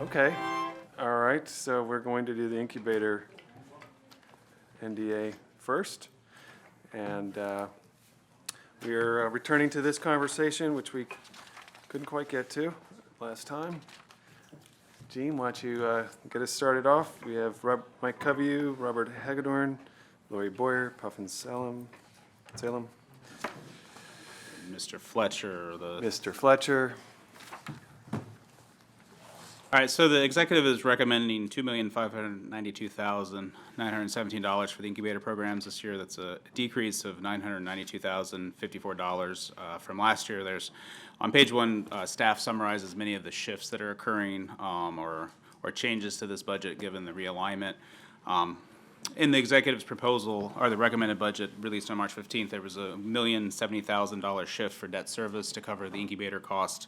Okay, all right, so we're going to do the incubator NDA first. And we are returning to this conversation, which we couldn't quite get to last time. Gene, why don't you get us started off? We have Mike Covey, Robert Hagedorn, Lori Boyer, Puffin Salem, Mr. Fletcher. Mr. Fletcher. All right, so the executive is recommending $2,592,917 for the incubator programs this year. That's a decrease of $992,054 from last year. There's, on page one, staff summarizes many of the shifts that are occurring or changes to this budget given the realignment. In the executive's proposal, or the recommended budget released on March 15th, there was a $1,070,000 shift for debt service to cover the incubator cost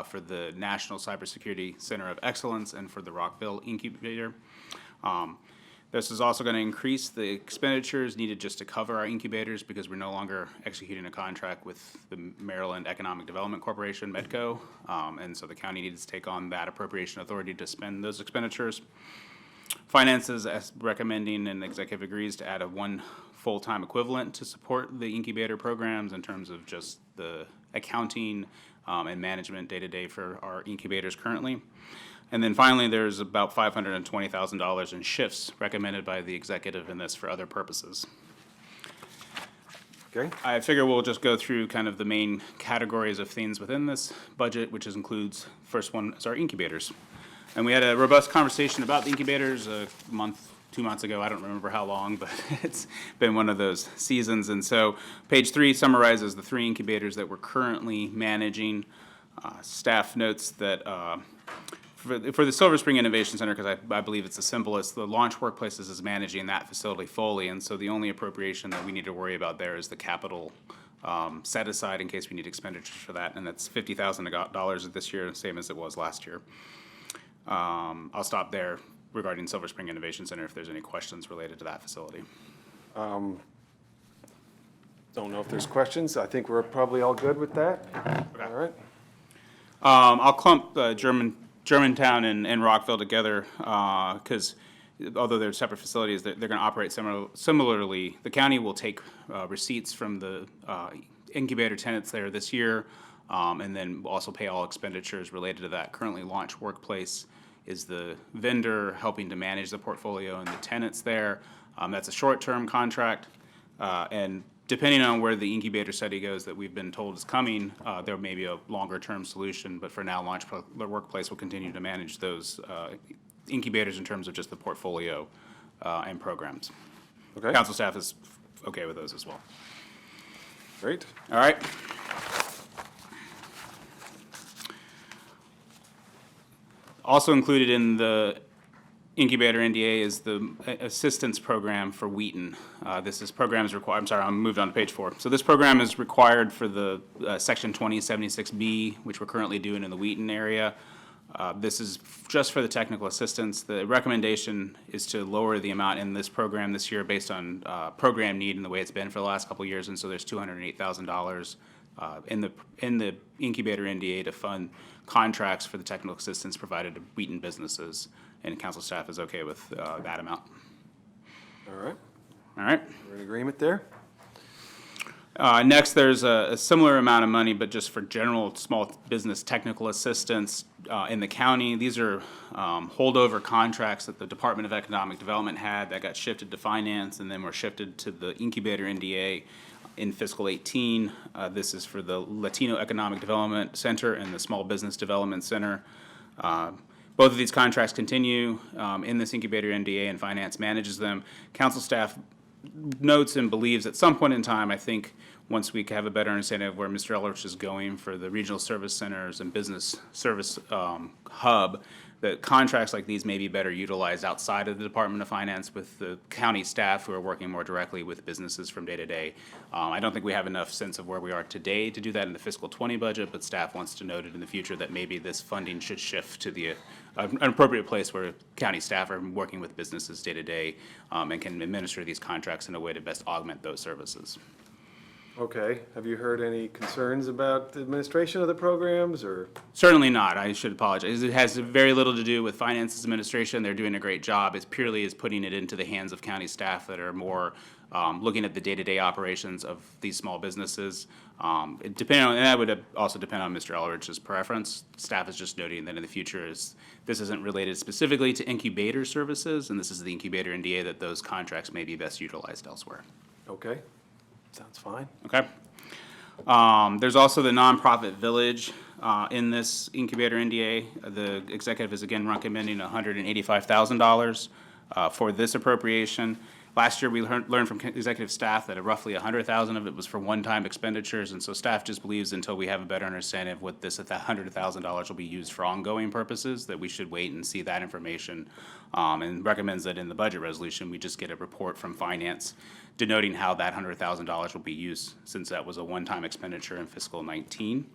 for the National Cybersecurity Center of Excellence and for the Rockville Incubator. This is also going to increase the expenditures needed just to cover our incubators because we're no longer executing a contract with the Maryland Economic Development Corporation, MEDCO, and so the county needs to take on that appropriation authority to spend those expenditures. Finance is recommending, and the executive agrees, to add one full-time equivalent to support the incubator programs in terms of just the accounting and management day-to-day for our incubators currently. And then finally, there's about $520,000 in shifts recommended by the executive in this for other purposes. Okay. I figure we'll just go through kind of the main categories of things within this budget, which includes, first one is our incubators. And we had a robust conversation about the incubators a month, 2 months ago. I don't remember how long, but it's been one of those seasons. And so page 3 summarizes the 3 incubators that we're currently managing. Staff notes that for the Silver Spring Innovation Center, because I believe it's the simplest, the Launch Workplaces is managing that facility fully. And so the only appropriation that we need to worry about there is the capital set aside in case we need expenditures for that. And that's $50,000 this year, same as it was last year. I'll stop there regarding Silver Spring Innovation Center if there's any questions related to that facility. Don't know if there's questions. I think we're probably all good with that. Okay. All right. I'll clump Germantown and Rockville together because although they're separate facilities, they're going to operate similarly. The county will take receipts from the incubator tenants there this year and then also pay all expenditures related to that. Currently, Launch Workplace is the vendor helping to manage the portfolio and the tenants there. That's a short-term contract, and depending on where the incubator study goes that we've been told is coming, there may be a longer-term solution, but for now, Launch Workplace will continue to manage those incubators in terms of just the portfolio and programs. Okay. Council staff is okay with those as well. Great. All right. Also included in the incubator NDA is the assistance program for Wheaton. This program is required. I'm sorry, I moved on to page 4. So this program is required for the Section 2076B, which we're currently doing in the Wheaton area. This is just for the technical assistance. The recommendation is to lower the amount in this program this year based on program need and the way it's been for the last couple of years. And so there's $208,000 in the incubator NDA to fund contracts for the technical assistance provided to Wheaton businesses, and council staff is okay with that amount. All right. All right. We're in agreement there. Next, there's a similar amount of money, but just for general small business technical assistance in the county. These are holdover contracts that the Department of Economic Development had that got shifted to finance and then were shifted to the incubator NDA in fiscal 18. This is for the Latino Economic Development Center and the Small Business Development Center. Both of these contracts continue in this incubator NDA, and finance manages them. Council staff notes and believes at some point in time, I think once we have a better understanding of where Mr. Eldridge is going for the regional service centers and business service hub, that contracts like these may be better utilized outside of the Department of Finance with the county staff who are working more directly with businesses from day to day. I don't think we have enough sense of where we are today to do that in the fiscal 20 budget, but staff wants to note it in the future that maybe this funding should shift to the an appropriate place where county staff are working with businesses day to day and can administer these contracts in a way to best augment those services. Okay, have you heard any concerns about the administration of the programs, or? Certainly not. I should apologize. It has very little to do with finances administration. They're doing a great job. It's purely is putting it into the hands of county staff that are more looking at the day-to-day operations of these small businesses. And that would also depend on Mr. Elridge's preference. Staff is just noting that in the future this isn't related specifically to incubator services, and this is the incubator NDA that those contracts may be best utilized elsewhere. Okay, sounds fine. Okay. There's also the nonprofit village in this incubator NDA. The executive is again recommending $185,000 for this appropriation. Last year, we learned from executive staff that roughly $100,000 of it was for one-time expenditures, and so staff just believes until we have a better understanding of what that $100,000 will be used for ongoing purposes, that we should wait and see that information, and recommends that in the budget resolution, we just get a report from finance denoting how that $100,000 will be used, since that was a one-time expenditure in fiscal 19.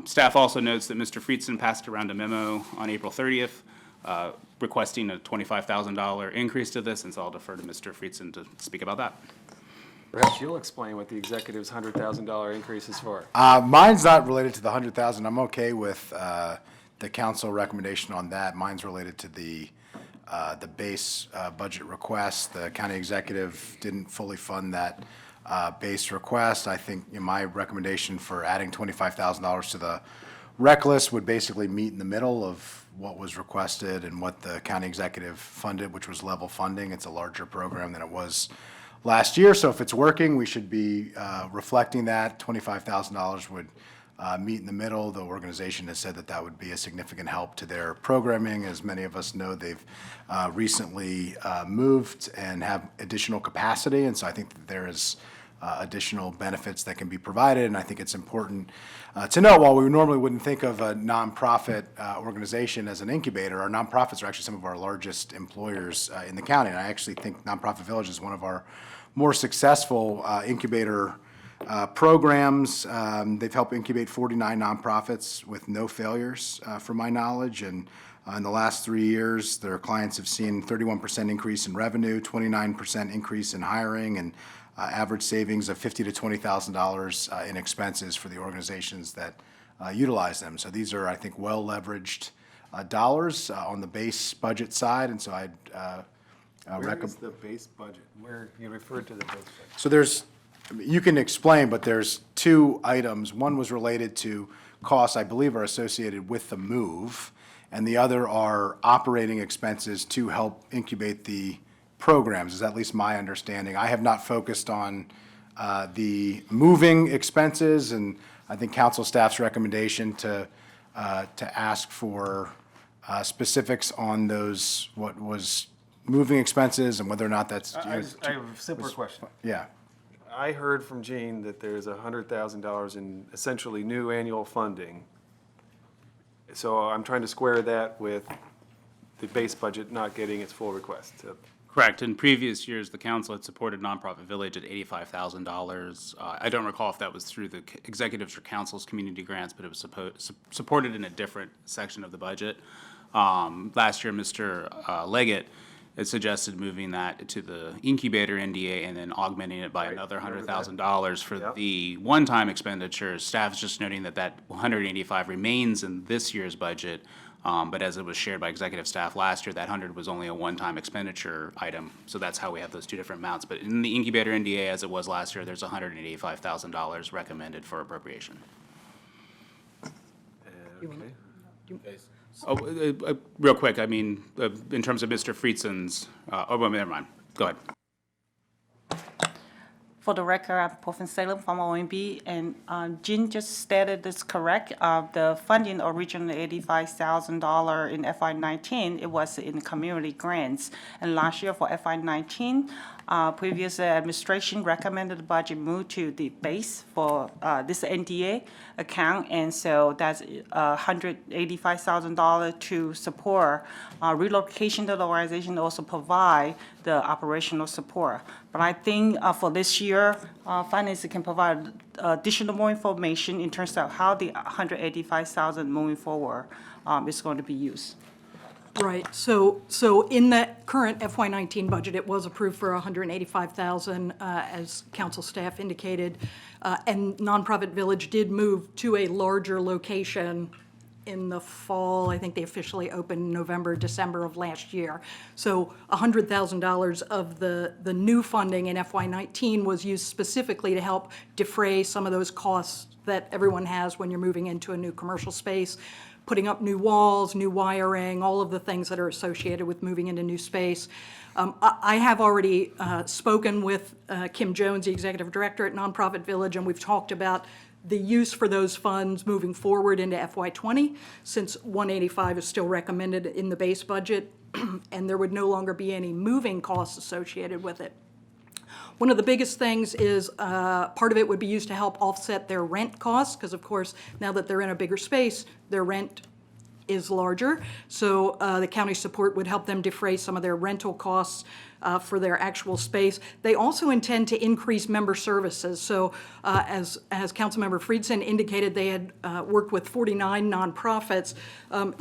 Staff also notes that Mr. Friedson passed around a memo on April 30th requesting a $25,000 increase to this, and so I'll defer to Mr. Friedson to speak about that. Perhaps you'll explain what the executive's $100,000 increase is for. Mine's not related to the 100,000. I'm okay with the council recommendation on that. Mine's related to the base budget request. The county executive didn't fully fund that base request. I think my recommendation for adding $25,000 to the rec list would basically meet in the middle of what was requested and what the county executive funded, which was level funding. It's a larger program than it was last year, so if it's working, we should be reflecting that. $25,000 would meet in the middle. The organization has said that that would be a significant help to their programming. As many of us know, they've recently moved and have additional capacity, and so I think that there is additional benefits that can be provided, and I think it's important to note, while we normally wouldn't think of a nonprofit organization as an incubator, our nonprofits are actually some of our largest employers in the county, and I actually think Nonprofit Village is one of our more successful incubator programs. They've helped incubate 49 nonprofits with no failures, from my knowledge, and in the last 3 years, their clients have seen 31% increase in revenue, 29% increase in hiring, and average savings of $50,000 to $20,000 in expenses for the organizations that utilize them. So these are, I think, well-leveraged dollars on the base budget side, and so I'd Where is the base budget? Where you referred to the base budget? So there's, you can explain, but there's two items. One was related to costs I believe are associated with the move, and the other are operating expenses to help incubate the programs, is at least my understanding. I have not focused on the moving expenses, and I think council staff's recommendation to ask for specifics on those, what was moving expenses and whether or not that's. I have a simpler question. Yeah. I heard from Gene that there's $100,000 in essentially new annual funding. So I'm trying to square that with the base budget not getting its full request. So Correct. In previous years, the council had supported Nonprofit Village at $85,000. I don't recall if that was through the executives or council's community grants, but it was supported in a different section of the budget. Last year, Mr. Leggett had suggested moving that to the incubator NDA and then augmenting it by another $100,000 for Yep. the one-time expenditures. Staff's just noting that that 185 remains in this year's budget. But as it was shared by executive staff last year, that 100 was only a one-time expenditure item. So that's how we have those two different amounts. But in the incubator NDA, as it was last year, there's $185,000 recommended for appropriation. okay. Oh, real quick, I mean, in terms of Mr. Friedson's, well, never mind. Go ahead. For the record, I'm Professor Salem from OMB, and Jean just stated this correct. The funding originally $85,000 in FY19, it was in community grants. And last year for FY19, previous administration recommended the budget move to the base for this NDA account, and so that's $185,000 to support relocation to the organization, also provide the operational support. But I think for this year, finance can provide additional more information in terms of how the $185,000 moving forward is going to be used. Right, so in that current FY19 budget, it was approved for $185,000, as council staff indicated, and Nonprofit Village did move to a larger location in the fall. I think they officially opened November, December of last year. So $100,000 of the new funding in FY19 was used specifically to help defray some of those costs that everyone has when you're moving into a new commercial space, putting up new walls, new wiring, all of the things that are associated with moving into new space. I have already spoken with Kim Jones, the executive director at Nonprofit Village, and we've talked about the use for those funds moving forward into FY20, since 185 is still recommended in the base budget, and there would no longer be any moving costs associated with it. One of the biggest things is part of it would be used to help offset their rent costs, because of course, now that they're in a bigger space, their rent is larger. So the county support would help them defray some of their rental costs for their actual space. They also intend to increase member services. So as Councilmember Friedson indicated, they had worked with 49 nonprofits.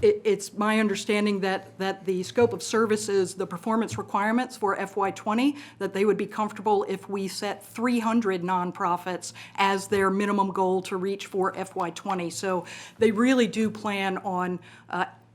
It's my understanding that the scope of services, the performance requirements for FY20, that they would be comfortable if we set 300 nonprofits as their minimum goal to reach for FY20. So they really do plan on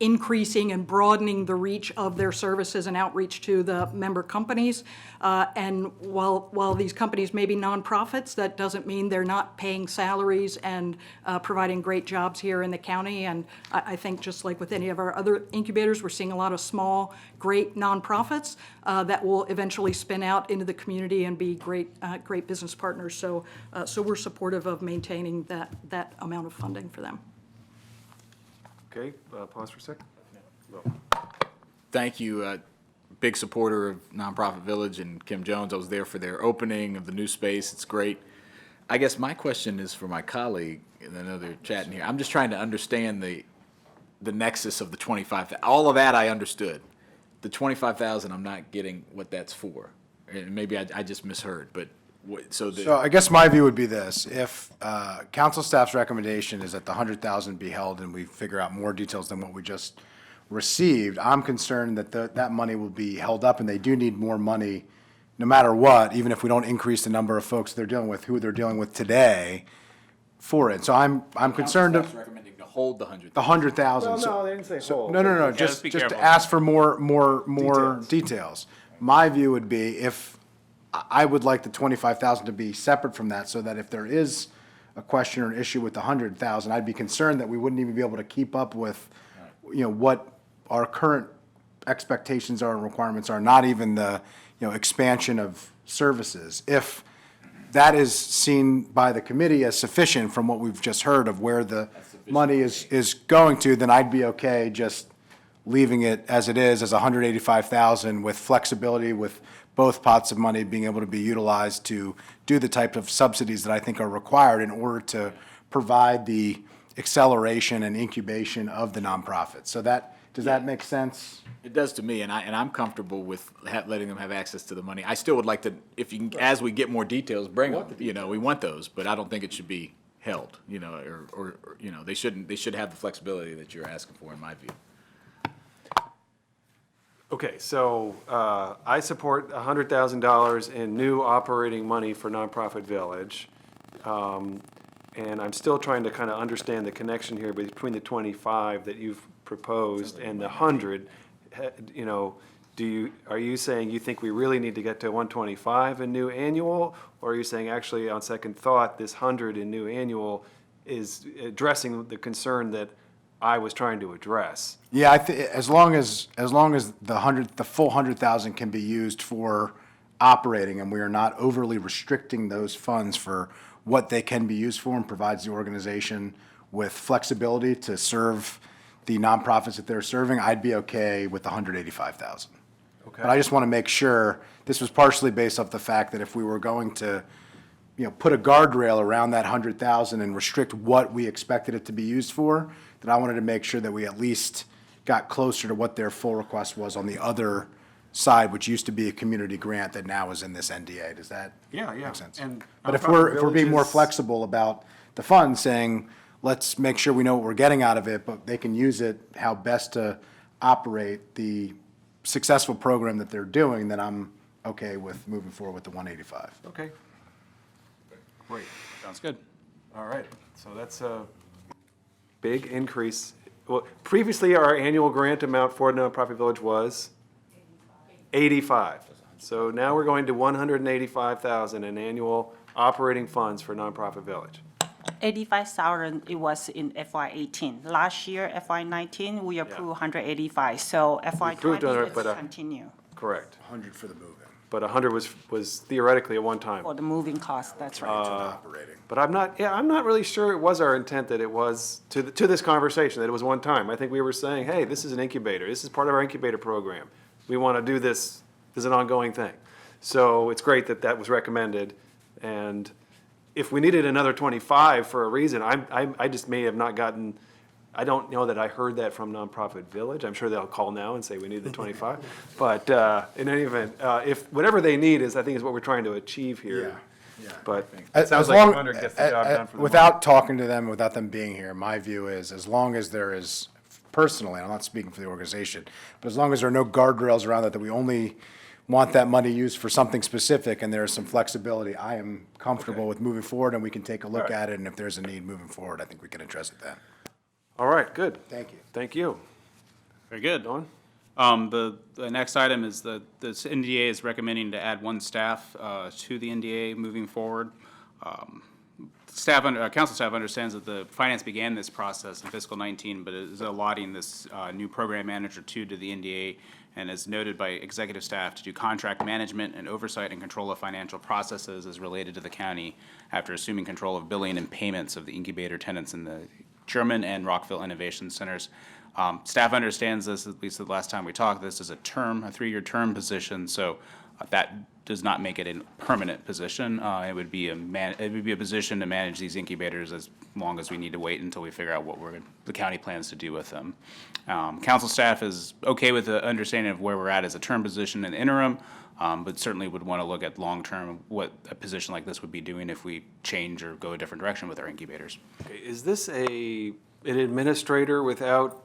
increasing and broadening the reach of their services and outreach to the member companies. And while these companies may be nonprofits, that doesn't mean they're not paying salaries and providing great jobs here in the county. And I think just like with any of our other incubators, we're seeing a lot of small, great nonprofits that will eventually spin out into the community and be great business partners. So we're supportive of maintaining that amount of funding for them. Okay, pause for a second. Thank you. Big supporter of Nonprofit Village and Kim Jones. I was there for their opening of the new space. It's great. I guess my question is for my colleague, and I know they're chatting here. I'm just trying to understand the nexus of the 25,000. All of that I understood. The 25,000, I'm not getting what that's for. And maybe I just misheard, but So I guess my view would be this: if council staff's recommendation is that the 100,000 be held and we figure out more details than what we just received, I'm concerned that that money will be held up, and they do need more money no matter what, even if we don't increase the number of folks they're dealing with, who they're dealing with today for it. So I'm concerned Staff's of recommending to hold the 100,000. the 100,000. Well, So- no, they didn't say so- hold. No, no, no, Yeah, just be to careful. ask for more Details. details. My view would be if, I would like the 25,000 to be separate from that, so that if there is a question or an issue with the 100,000, I'd be concerned that we wouldn't even be able to keep up with, what our current expectations are and requirements are, not even the, expansion of services. If that is seen by the committee as sufficient from what we've just heard of where the money is going to, then I'd be okay just leaving it as it is, as 185,000 with flexibility, with both pots of money being able to be utilized to do the type of subsidies that I think are required in order to provide the acceleration and incubation of the nonprofits. So does that make sense? It does to me, and I'm comfortable with letting them have access to the money. I still would like to, if you can, as we get more details, bring them. We want those, but I don't think it should be held. Or they shouldn't. They should have the flexibility that you're asking for, in my view. Okay, so I support $100,000 in new operating money for Nonprofit Village. And I'm still trying to kind of understand the connection here between the 25 that you've proposed and the 100. Are you saying you think we really need to get to 125 in new annual? Or are you saying actually on second thought, this 100 in new annual is addressing the concern that I was trying to address? Yeah, as long as the full 100,000 can be used for operating, and we are not overly restricting those funds for what they can be used for, and provides the organization with flexibility to serve the nonprofits that they're serving, I'd be okay with the 185,000. Okay. But I just want to make sure, this was partially based off the fact that if we were going to, put a guardrail around that 100,000 and restrict what we expected it to be used for, that I wanted to make sure that we at least got closer to what their full request was on the other side, which used to be a community grant that now is in this NDA. Does that make sense? And But if Nonprofit we're being more Villages- flexible about the funds, saying, let's make sure we know what we're getting out of it, but they can use it how best to operate the successful program that they're doing, then I'm okay with moving forward with the 185. Okay. Great. Sounds good. All right, so that's a big increase. Well, previously, our annual grant amount for Nonprofit Village was 85. So now we're going to 185,000 in annual operating funds for Nonprofit Village. 85,000, it was in FY18. Last year, FY19, we approved 185, so approved 100, FY20, but, it's continue Correct. 100 for the moving, But 100 was theoretically at one time. for the moving cost, that's right. operating. But I'm not really sure it was our intent that it was, to this conversation, that it was one time. I think we were saying, hey, this is an incubator. This is part of our incubator program. We want to do this as an ongoing thing. So it's great that that was recommended. And if we needed another 25 for a reason, I just may have not gotten, I don't know that I heard that from Nonprofit Village. I'm sure they'll call now and say we need the 25. But in any event, if whatever they need is, I think is what we're trying to achieve here. Yeah. But As it sounds long- like 100 gets the job done for the month. Without talking to them, without them being here, my view is, as long as there is, personally, I'm not speaking for the organization, but as long as there are no guardrails around that we only want that money used for something specific and there is some flexibility, I am comfortable with moving forward, and we can take a look All right. at it, and if there's a need moving forward, I think we can address it then. All right, good. Thank you. Thank you. Very good. Don? The next item is this NDA is recommending to add one staff to the NDA moving forward. Council staff understands that the finance began this process in fiscal 19, but is allotting this new program manager to the NDA, and is noted by executive staff to do contract management and oversight and control of financial processes as related to the county after assuming control of billing and payments of the incubator tenants in the German and Rockville Innovation Centers. Staff understands this, at least the last time we talked, this is a 3-year term position, so that does not make it a permanent position. It would be a position to manage these incubators as long as we need to wait until we figure out what the county plans to do with them. Council staff is okay with the understanding of where we're at as a term position in the interim, but certainly would want to look at long-term what a position like this would be doing if we change or go a different direction with our incubators. Okay, is this an administrator without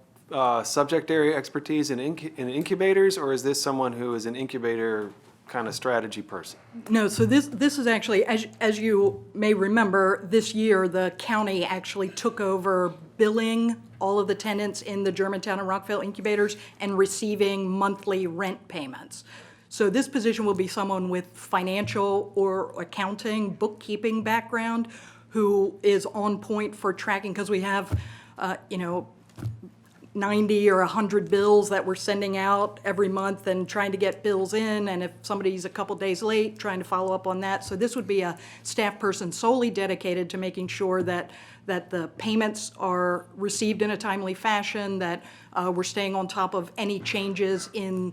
subject area expertise in incubators, or is this someone who is an incubator kind of strategy person? No, so this is actually, as you may remember, this year, the county actually took over billing all of the tenants in the Germantown and Rockville incubators and receiving monthly rent payments. So this position will be someone with financial or accounting, bookkeeping background who is on point for tracking, because we have, 90 or 100 bills that we're sending out every month and trying to get bills in, and if somebody's a couple days late, trying to follow up on that. So this would be a staff person solely dedicated to making sure that the payments are received in a timely fashion, that we're staying on top of any changes in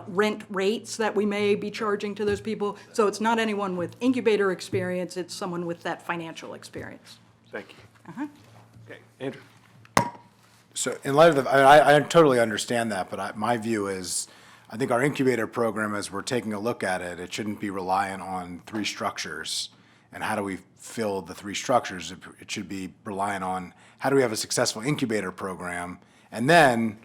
rent rates that we may be charging to those people. So it's not anyone with incubator experience, it's someone with that financial experience. Thank you. Okay, Andrew? So in light of I totally understand that, but my view is, I think our incubator program, as we're taking a look at it, it shouldn't be reliant on 3 structures. And how do we fill the 3 structures? It should be reliant on, how do we have a successful incubator program? And then,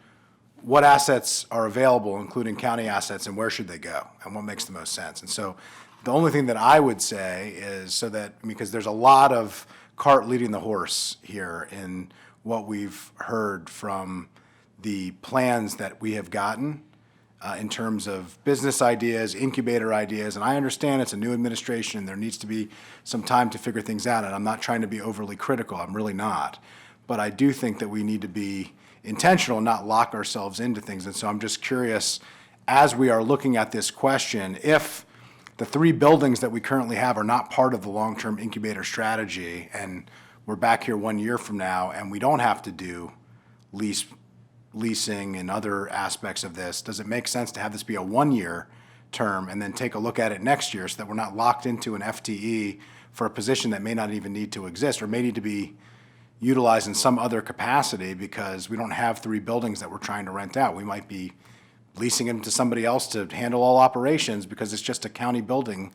what assets are available, including county assets, and where should they go? And what makes the most sense? And so, the only thing that I would say is, because there's a lot of cart leading the horse here in what we've heard from the plans that we have gotten in terms of business ideas, incubator ideas, and I understand it's a new administration, there needs to be some time to figure things out, and I'm not trying to be overly critical, I'm really not. But I do think that we need to be intentional and not lock ourselves into things, and so I'm just curious, as we are looking at this question, if the 3 buildings that we currently have are not part of the long-term incubator strategy, and we're back here 1 year from now, and we don't have to do leasing and other aspects of this, does it make sense to have this be a 1-year term and then take a look at it next year so that we're not locked into an FTE for a position that may not even need to exist or may need to be utilized in some other capacity because we don't have 3 buildings that we're trying to rent out? We might be leasing them to somebody else to handle all operations because it's just a county building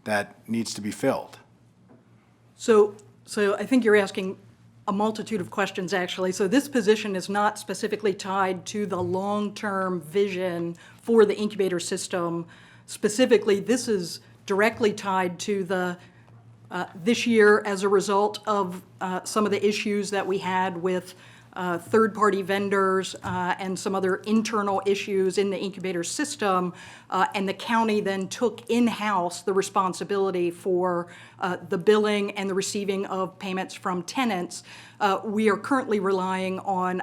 that needs to be filled. So I think you're asking a multitude of questions, actually. So this position is not specifically tied to the long-term vision for the incubator system. Specifically, this is directly tied to the this year as a result of some of the issues that we had with third-party vendors and some other internal issues in the incubator system, and the county then took in-house the responsibility for the billing and the receiving of payments from tenants. We are currently relying on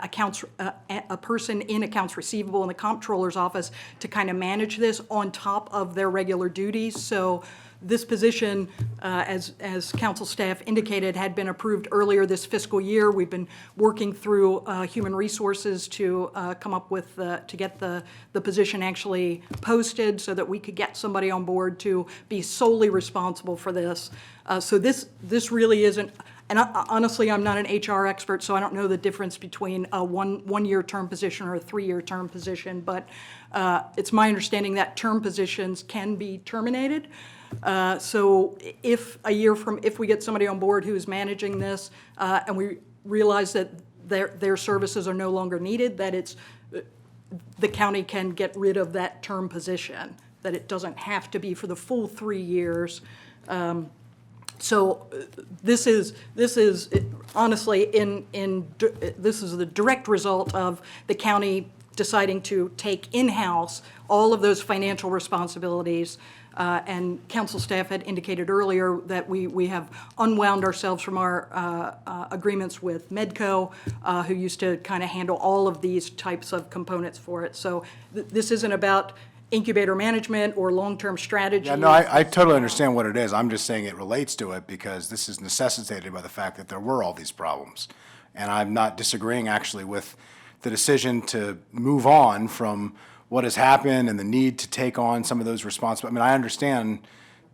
a person in accounts receivable in the comptroller's office to kind of manage this on top of their regular duties. So this position, as council staff indicated, had been approved earlier this fiscal year. We've been working through human resources to come up with, to get the position actually posted so that we could get somebody on board to be solely responsible for this. So this really isn't, and honestly, I'm not an HR expert, so I don't know the difference between a one-year term position or a 3-year term position, but it's my understanding that term positions can be terminated. So if we get somebody on board who is managing this, and we realize that their services are no longer needed, that the county can get rid of that term position, that it doesn't have to be for the full 3 years. So this is honestly this is the direct result of the county deciding to take in-house all of those financial responsibilities. And council staff had indicated earlier that we have unwound ourselves from our agreements with Medco, who used to kind of handle all of these types of components for it. So this isn't about incubator management or long-term strategy. Yeah, no, I totally understand what it is. I'm just saying it relates to it because this is necessitated by the fact that there were all these problems. And I'm not disagreeing actually with the decision to move on from what has happened and the need to take on some of those responsibilities. I mean, I understand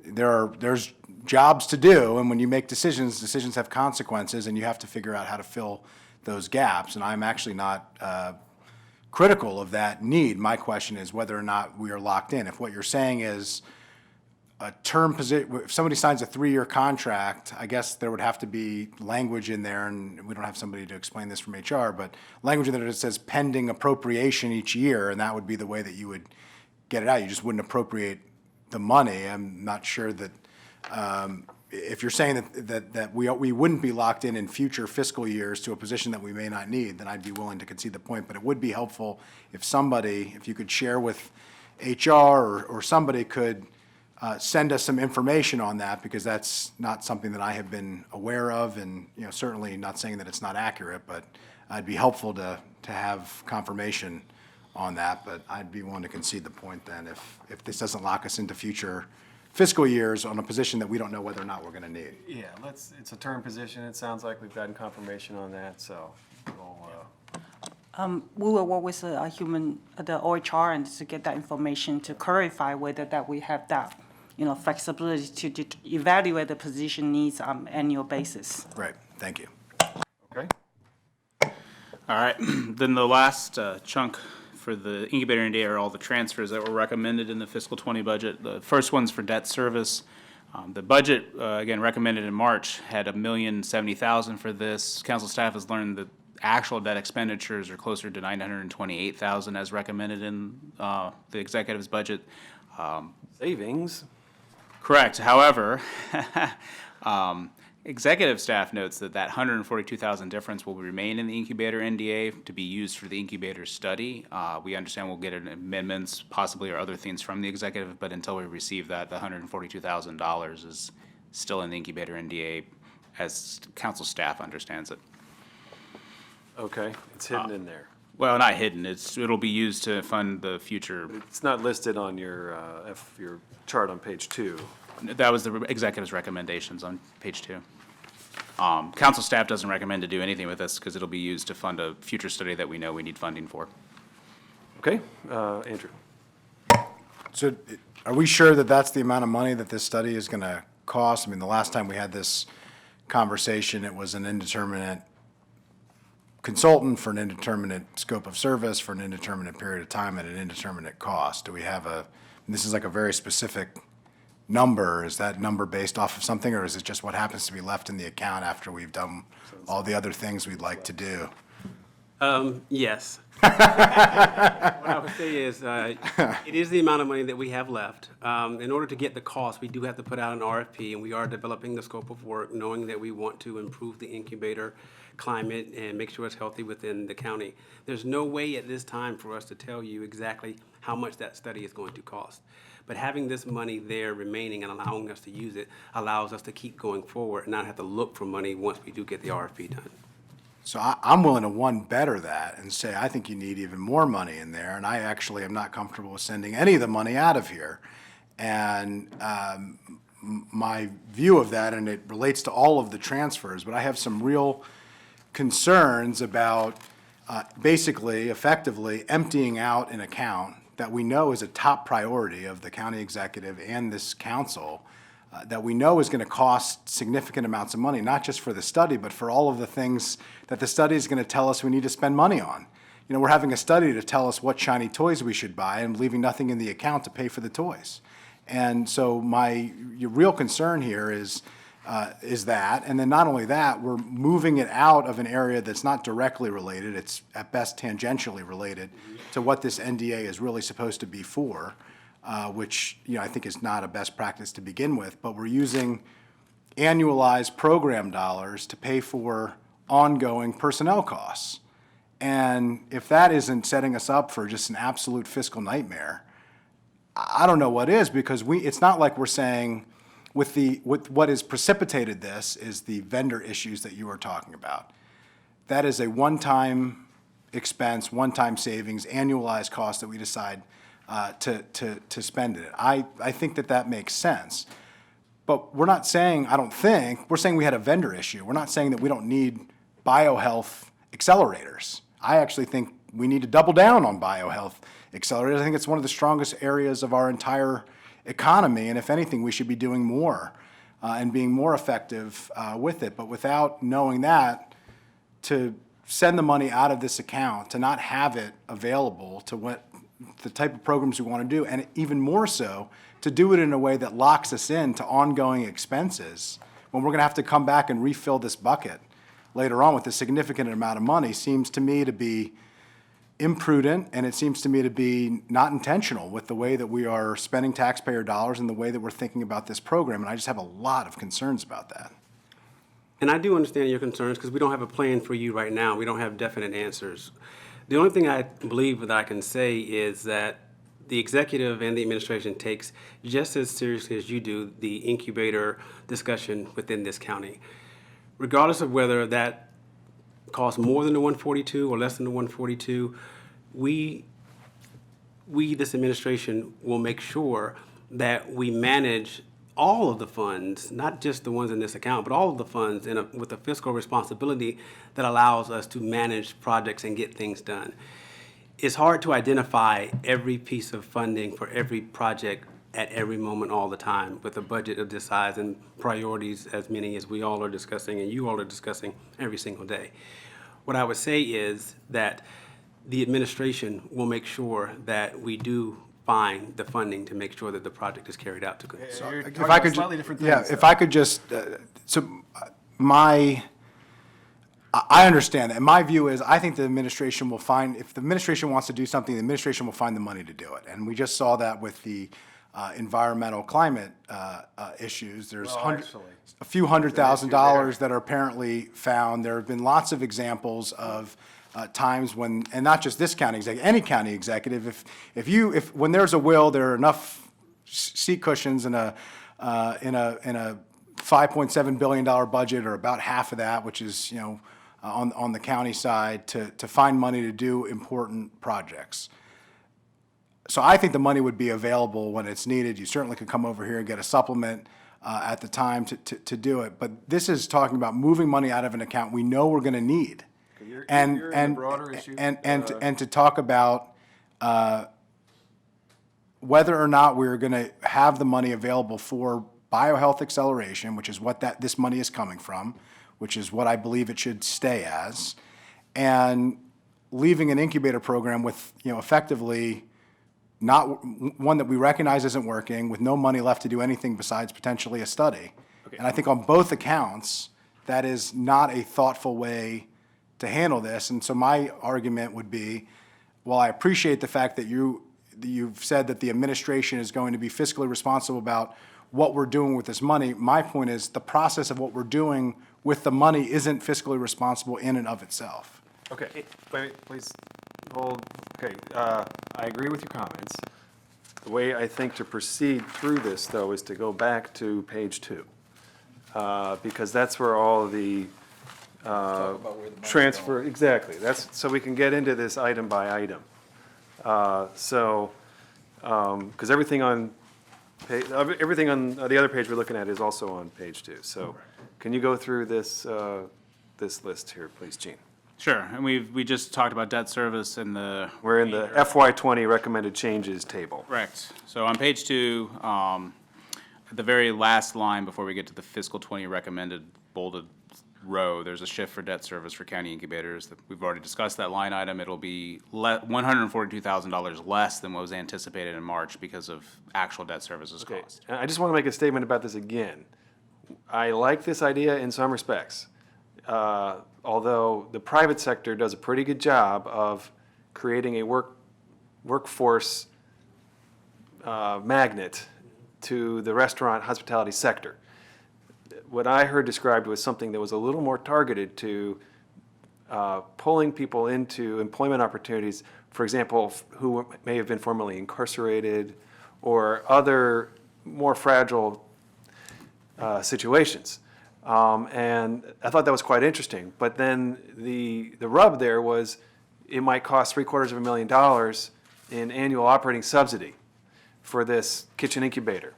there's jobs to do, and when you make decisions have consequences, and you have to figure out how to fill those gaps. And I'm actually not critical of that need. My question is whether or not we are locked in. If what you're saying is a term position, if somebody signs a 3-year contract, I guess there would have to be language in there, and we don't have somebody to explain this from HR, but language in there that says pending appropriation each year, and that would be the way that you would get it out. You just wouldn't appropriate the money. I'm not sure that, if you're saying that we wouldn't be locked in future fiscal years to a position that we may not need, then I'd be willing to concede the point. But it would be helpful if you could share with HR or somebody could send us some information on that, because that's not something that I have been aware of, and certainly not saying that it's not accurate, but I'd be helpful to have confirmation on that. But I'd be willing to concede the point then if this doesn't lock us into future fiscal years on a position that we don't know whether or not we're going to need. Yeah, it's a term position. It sounds like we've gotten confirmation on that, so We will work with the OHR and to get that information to clarify whether that we have that, flexibility to evaluate the position needs on annual basis. Great, thank you. okay. All right, then the last chunk for the incubator NDA are all the transfers that were recommended in the fiscal '20 budget. The first one's for debt service. The budget, again, recommended in March, had $1,070,000 for this. Council staff has learned that actual debt expenditures are closer to $928,000 as recommended in the executive's budget. Savings. Correct. However, executive staff notes that 142,000 difference will remain in the incubator NDA to be used for the incubator study. We understand we'll get amendments, possibly, or other things from the executive, but until we receive that, the $142,000 is still in the incubator NDA as council staff understands it. Okay, it's hidden in there. Well, not hidden. It'll be used to fund the future. It's not listed on your chart on page 2. That was the executive's recommendations on page 2. Council staff doesn't recommend to do anything with this because it'll be used to fund a future study that we know we need funding for. Okay, Andrew. So are we sure that that's the amount of money that this study is going to cost? I mean, the last time we had this conversation, it was an indeterminate consultant for an indeterminate scope of service for an indeterminate period of time at an indeterminate cost. Do we have this is like a very specific number, is that number based off of something, or is it just what happens to be left in the account after we've done all the other things we'd like to do? Yes. What I would say is, it is the amount of money that we have left. In order to get the cost, we do have to put out an RFP, and we are developing the scope of work, knowing that we want to improve the incubator climate and make sure it's healthy within the county. There's no way at this time for us to tell you exactly how much that study is going to cost. But having this money there remaining and allowing us to use it allows us to keep going forward and not have to look for money once we do get the RFP done. So I'm willing to one better that and say, I think you need even more money in there, and I actually am not comfortable with sending any of the money out of here. And my view of that, and it relates to all of the transfers, but I have some real concerns about basically, effectively emptying out an account that we know is a top priority of the county executive and this council, that we know is going to cost significant amounts of money, not just for the study, but for all of the things that the study is going to tell us we need to spend money on. You know, we're having a study to tell us what shiny toys we should buy and leaving nothing in the account to pay for the toys. And so your real concern here is that, and then not only that, we're moving it out of an area that's not directly related, it's at best tangentially related to what this NDA is really supposed to be for, which, you know, I think is not a best practice to begin with, but we're using annualized program dollars to pay for ongoing personnel costs. And if that isn't setting us up for just an absolute fiscal nightmare, I don't know what is, because it's not like we're saying, with what has precipitated this is the vendor issues that you were talking about. That is a one-time expense, one-time savings, annualized cost that we decide to spend in it. I think that makes sense. But we're not saying, I don't think, we're saying we had a vendor issue. We're not saying that we don't need biohealth accelerators. I actually think we need to double down on biohealth accelerators. I think it's one of the strongest areas of our entire economy, and if anything, we should be doing more and being more effective with it. But without knowing that, to send the money out of this account, to not have it available to what the type of programs we want to do, and even more so, to do it in a way that locks us into ongoing expenses, when we're going to have to come back and refill this bucket later on with a significant amount of money, seems to me to be imprudent, and it seems to me to be not intentional with the way that we are spending taxpayer dollars and the way that we're thinking about this program, and I just have a lot of concerns about that. And I do understand your concerns, because we don't have a plan for you right now. We don't have definite answers. The only thing I believe that I can say is that the executive and the administration takes just as seriously as you do the incubator discussion within this county. Regardless of whether that costs more than the 142 or less than the 142, we, this administration, will make sure that we manage all of the funds, not just the ones in this account, but all of the funds with a fiscal responsibility that allows us to manage projects and get things done. It's hard to identify every piece of funding for every project at every moment all the time with a budget of this size and priorities as many as we all are discussing and you all are discussing every single day. What I would say is that the administration will make sure that we do find the funding to make sure that the project is carried out to good. If I could, if I could just, I understand that. And my view is, I think the administration will find, if the administration wants to do something, the administration will find the money to do it. And we just saw that with the environmental climate issues. There's a few $100,000 that are apparently found. There have been lots of examples of times when, and not just this county executive, any county executive, if when there's a will, there are enough seat cushions in a $5.7 billion budget, or about half of that, which is, you know, on the county side, to find money to do important projects. So I think the money would be available when it's needed. You certainly could come over here and get a supplement at the time to do it. But this is talking about moving money out of an account we know we're going to need. And to talk about whether or not we're going to have the money available for biohealth acceleration, which is what this money is coming from, which is what I believe it should stay as, and leaving an incubator program with, you know, effectively not, one that we recognize isn't working, with no money left to do anything besides potentially a study. And I think on both accounts, that is not a thoughtful way to handle this. And so my argument would be, while I appreciate the fact that you've said that the administration is going to be fiscally responsible about what we're doing with this money, my point is the process of what we're doing with the money isn't fiscally responsible in and of itself. Okay, wait, please, hold, okay, I agree with your comments. The way I think to proceed through this, though, is to go back to page 2. Because that's where all of the transfer, exactly, that's, so we can get into this item by item. Because everything on the other page we're looking at is also on page 2. So can you go through this, this list here, please, Gene? Sure, and we just talked about debt service and the. We're in the FY20 recommended changes table. Correct. So on page 2, at the very last line before we get to the fiscal 20 recommended bolded row, there's a shift for debt service for county incubators. We've already discussed that line item. It'll be $142,000 less than what was anticipated in March because of actual debt services Okay, cost. I just want to make a statement about this again. I like this idea in some respects, although the private sector does a pretty good job of creating a workforce magnet to the restaurant hospitality sector. What I heard described was something that was a little more targeted to pulling people into employment opportunities, for example, who may have been formerly incarcerated or other more fragile situations. And I thought that was quite interesting. But then the rub there was it might cost $750,000 in annual operating subsidy for this kitchen incubator,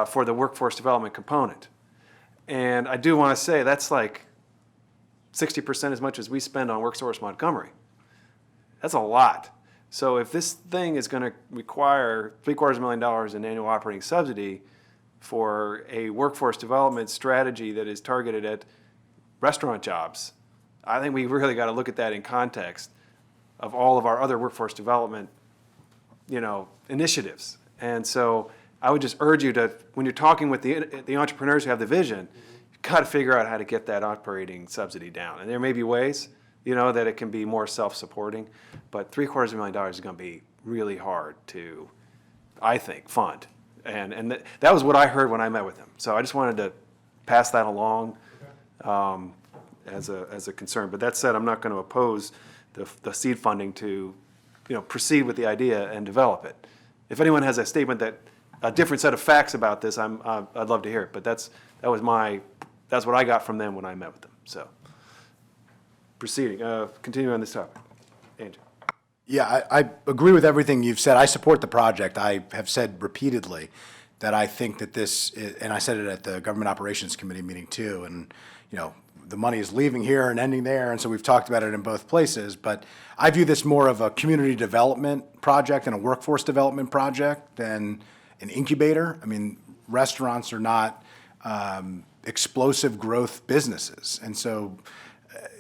for the workforce development component. And I do want to say that's like 60% as much as we spend on Worksource Montgomery. That's a lot. So if this thing is going to require $750,000 in annual operating subsidy for a workforce development strategy that is targeted at restaurant jobs, I think we really got to look at that in context of all of our other workforce development, initiatives. And so I would just urge you to, when you're talking with the entrepreneurs who have the vision, you've got to figure out how to get that operating subsidy down. And there may be ways, that it can be more self-supporting, but $750,000 is going to be really hard to, I think, fund. And that was what I heard when I met with him. So I just wanted to pass that along as a concern. But that said, I'm not going to oppose the seed funding to, proceed with the idea and develop it. If anyone has a statement a different set of facts about this, I'd love to hear it. But that's what I got from them when I met with them. So proceeding, continuing on this topic. Andrew. Yeah, I agree with everything you've said. I support the project. I have said repeatedly that I think that and I said it at the Government Operations Committee meeting too, and, the money is leaving here and ending there, and so we've talked about it in both places, but I view this more of a community development project and a workforce development project than an incubator. I mean, restaurants are not explosive growth businesses, and so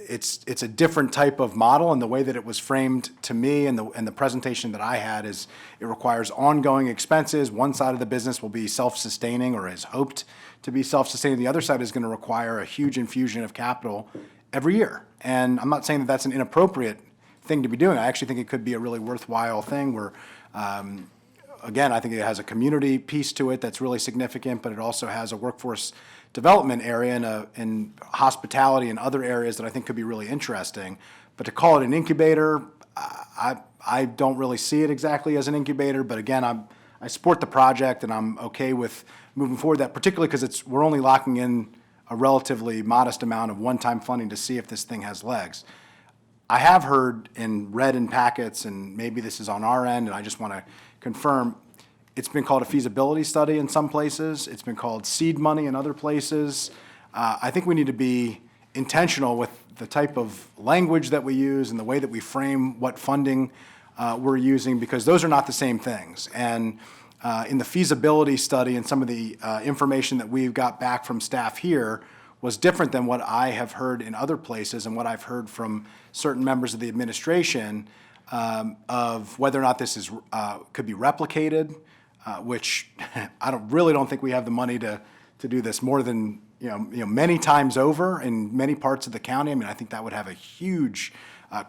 it's a different type of model, and the way that it was framed to me and the presentation that I had is it requires ongoing expenses. One side of the business will be self-sustaining or is hoped to be self-sustaining. The other side is going to require a huge infusion of capital every year. And I'm not saying that that's an inappropriate thing to be doing. I actually think it could be a really worthwhile thing where, again, I think it has a community piece to it that's really significant, but it also has a workforce development area and hospitality and other areas that I think could be really interesting. But to call it an incubator, I don't really see it exactly as an incubator. But again, I support the project and I'm okay with moving forward that, particularly because we're only locking in a relatively modest amount of one-time funding to see if this thing has legs. I have heard and read in packets, and maybe this is on our end, and I just want to confirm, it's been called a feasibility study in some places. It's been called seed money in other places. I think we need to be intentional with the type of language that we use and the way that we frame what funding we're using, because those are not the same things. And in the feasibility study and some of the information that we've got back from staff here was different than what I have heard in other places and what I've heard from certain members of the administration. of whether or not this is, could be replicated, which really don't think we have the money to do this more than, many times over in many parts of the county. I mean, I think that would have a huge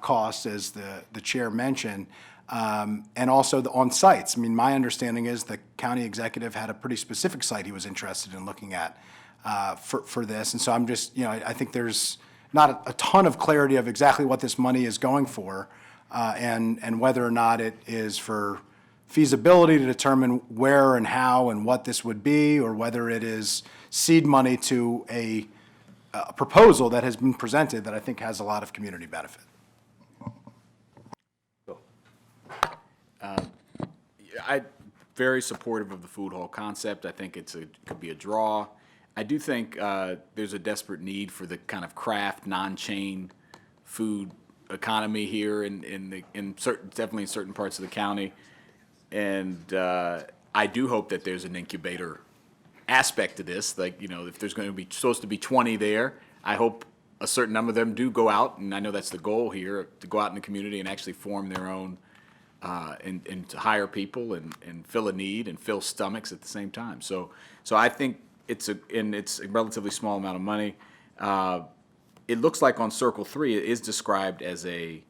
cost, as the chair mentioned. And also on sites. I mean, my understanding is the county executive had a pretty specific site he was interested in looking at for this. And so I'm just, I think there's not a ton of clarity of exactly what this money is going for, and whether or not it is for feasibility to determine where and how and what this would be, or whether it is seed money to a proposal that has been presented that I think has a lot of community benefit. I'm very supportive of the food hall concept. I think could be a draw. I do think there's a desperate need for the kind of craft, non-chain food economy here definitely in certain parts of the county. And I do hope that there's an incubator aspect to this. Like, if there's going to be supposed to be 20 there, I hope a certain number of them do go out, and I know that's the goal here, to go out in the community and actually form their own and to hire people and fill a need and fill stomachs at the same time. So I think it's a relatively small amount of money. It looks like on Circle 3, it is described as a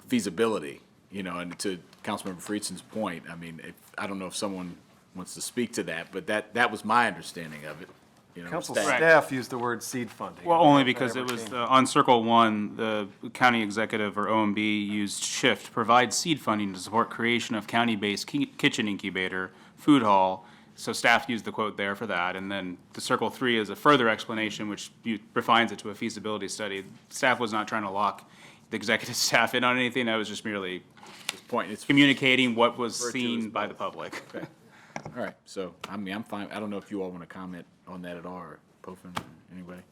feasibility, and to Councilmember Friedson's point, I mean, I don't know if someone wants to speak to that, but that was my understanding of it. Council staff- staff used the word seed funding. Well, I don't know only if that because ever it was, came. on Circle 1, the county executive or OMB used SHIFT, provide seed funding to support creation of county-based kitchen incubator, food hall. So staff used the quote there for that. And then the Circle 3 is a further explanation, which refines it to a feasibility study. Staff was not trying to lock the executive staff in on anything. I was just merely It's communicating what was Referred to seen as by the public. Okay. All right, so, I mean, I'm fine. I don't know if you all want to comment on that at all, or Pofin, or anybody?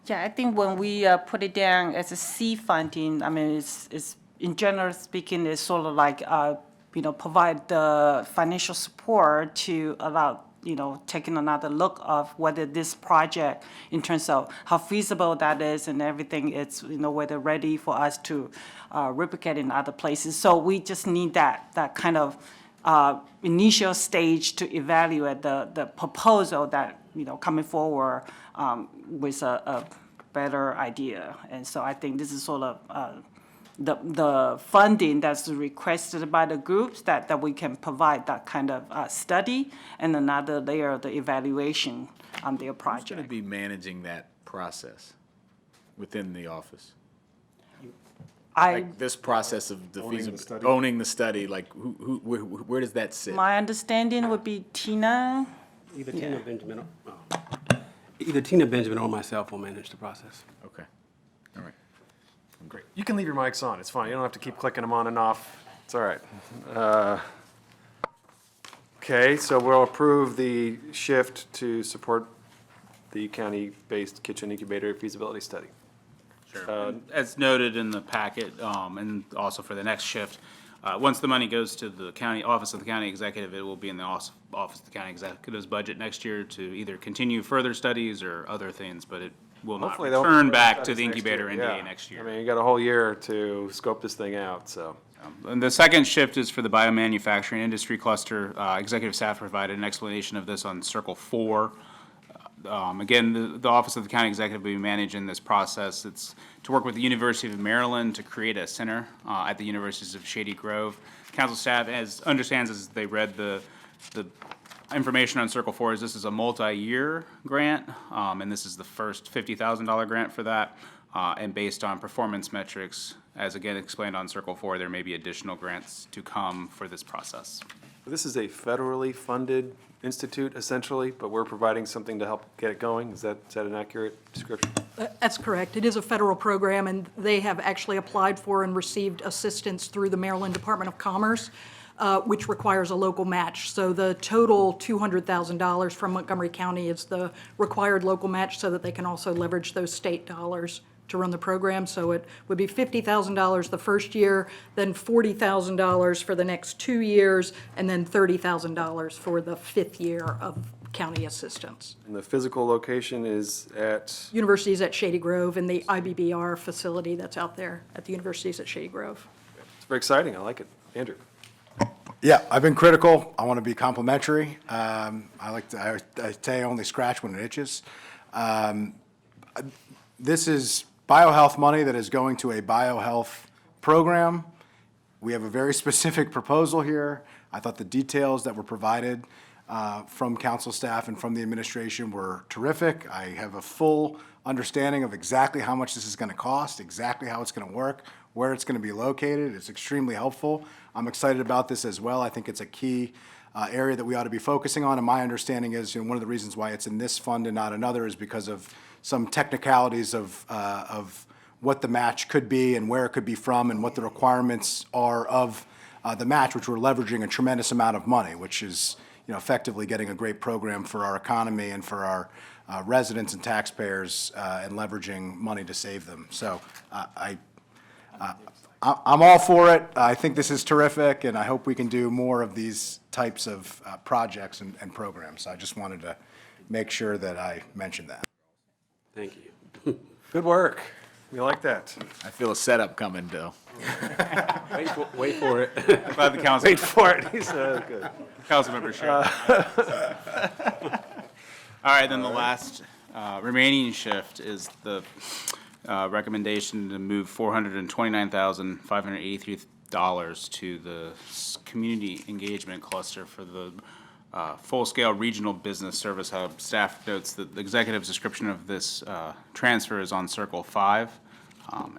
Yeah, I think when we put it down as a C funding, I mean, it's in general speaking, it's sort of like, provide the financial support to allow, taking another look of whether this project, in terms of how feasible that is and everything, it's, whether ready for us to replicate in other places. So we just need that kind of initial stage to evaluate the proposal that, coming forward with a better idea. And so I think this is sort of the funding that's requested by the groups that we can provide that kind of study, and another layer of the evaluation on their Who's going to project. be managing that process within the office? Like this process of the owning the study, like where does that sit? My understanding would be Tina. Either Tina Benjamin or myself will manage the process. Okay, all right. Great. You can leave your mics on. It's fine. You don't have to keep clicking them on and off. It's all right. Okay, so we'll approve the shift to support the county-based kitchen incubator feasibility study. As noted in the packet, and also for the next shift, once the money goes to the county, office of the county executive, it will be in the office of the county executive's budget next year to either continue further studies or other things, but it will not Hopefully they'll return put back studies to the next incubator year. NDA Yeah. next year. I mean, you got a whole year to scope this thing out, so. And the second shift is for the biomanufacturing industry cluster. Executive staff provided an explanation of this on Circle 4. Again, the Office of the County Executive will be managing this process. It's to work with the University of Maryland to create a center at the Universities of Shady Grove. Council staff understands as they read the information on Circle 4 is this is a multi-year grant, and this is the first $50,000 grant for that. And based on performance metrics, as again explained on Circle 4, there may be additional grants to come for this process. This is a federally funded institute essentially, but we're providing something to help get it going. Is that an accurate description? That's correct. It is a federal program, and they have actually applied for and received assistance through the Maryland Department of Commerce, which requires a local match. So the total $200,000 from Montgomery County is the required local match, so that they can also leverage those state dollars to run the program. So it would be $50,000 the first year, then $40,000 for the next 2 years, and then $30,000 for the fifth year of county assistance. And the physical location is at, Universities at Shady Grove and the IBBR facility that's out there at the universities at Shady Grove. it's very exciting, I like it. Andrew? Yeah, I've been critical. I want to be complimentary. I say I only scratch when it itches. This is biohealth money that is going to a biohealth program. We have a very specific proposal here. I thought the details that were provided from council staff and from the administration were terrific. I have a full understanding of exactly how much this is going to cost, exactly how it's going to work, where it's going to be located. It's extremely helpful. I'm excited about this as well. I think it's a key area that we ought to be focusing on, and my understanding is, one of the reasons why it's in this fund and not another is because of some technicalities of what the match could be and where it could be from and what the requirements are of the match, which we're leveraging a tremendous amount of money, which is, effectively getting a great program for our economy and for our residents and taxpayers and leveraging money to save them. So I'm all for it. I think this is terrific, and I hope we can do more of these types of projects and programs. So I just wanted to make sure that I mentioned that. Thank you. Good work. We like that. I feel a setup coming, Bill. Wait for it. Glad the council, Wait for it. He's good. council member shared. All right, then the last remaining shift is the recommendation to move $429,583 to the community engagement cluster for the full-scale regional business service hub. Staff notes that the executive's description of this transfer is on Circle 5,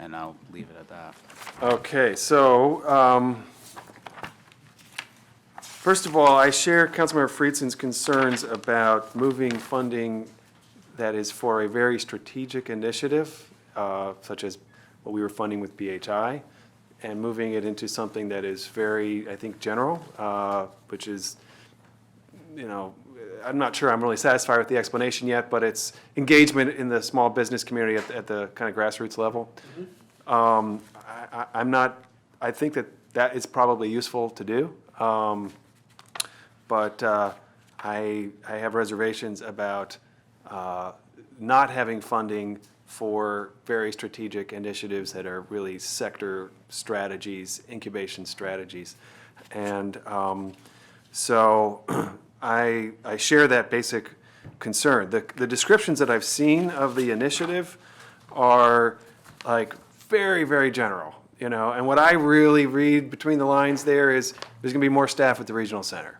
and I'll leave it at that. Okay, so, first of all, I share Councilmember Friedson's concerns about moving funding that is for a very strategic initiative, such as what we were funding with BHI, and moving it into something that is very, I think, general, which is, I'm not sure I'm really satisfied with the explanation yet, but it's engagement in the small business community at the kind of grassroots level. I think that is probably useful to do, but I have reservations about not having funding for very strategic initiatives that are really sector strategies, incubation strategies. And so I share that basic concern. The descriptions that I've seen of the initiative are like very, very general, and what I really read between the lines there is there's gonna be more staff at the regional center.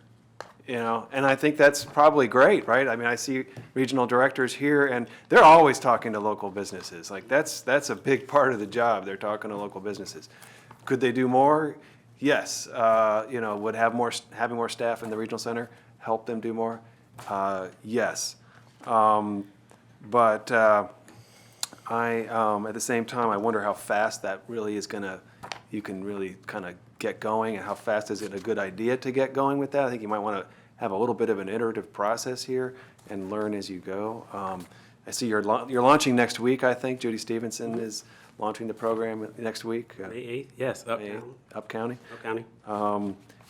And I think that's probably great, right? I mean, I see regional directors here, and they're always talking to local businesses. Like, that's a big part of the job. They're talking to local businesses. Could they do more? Yes. Would having more staff in the regional center help them do more? Yes. But at the same time, I wonder how fast that really is you can really kind of get going, and how fast is it a good idea to get going with that? I think you might want to have a little bit of an iterative process here and learn as you go. I see you're launching next week, I think. Judy Stevenson is launching the program next week. May 8th, yes, up May county. 8th, Up County. Up county.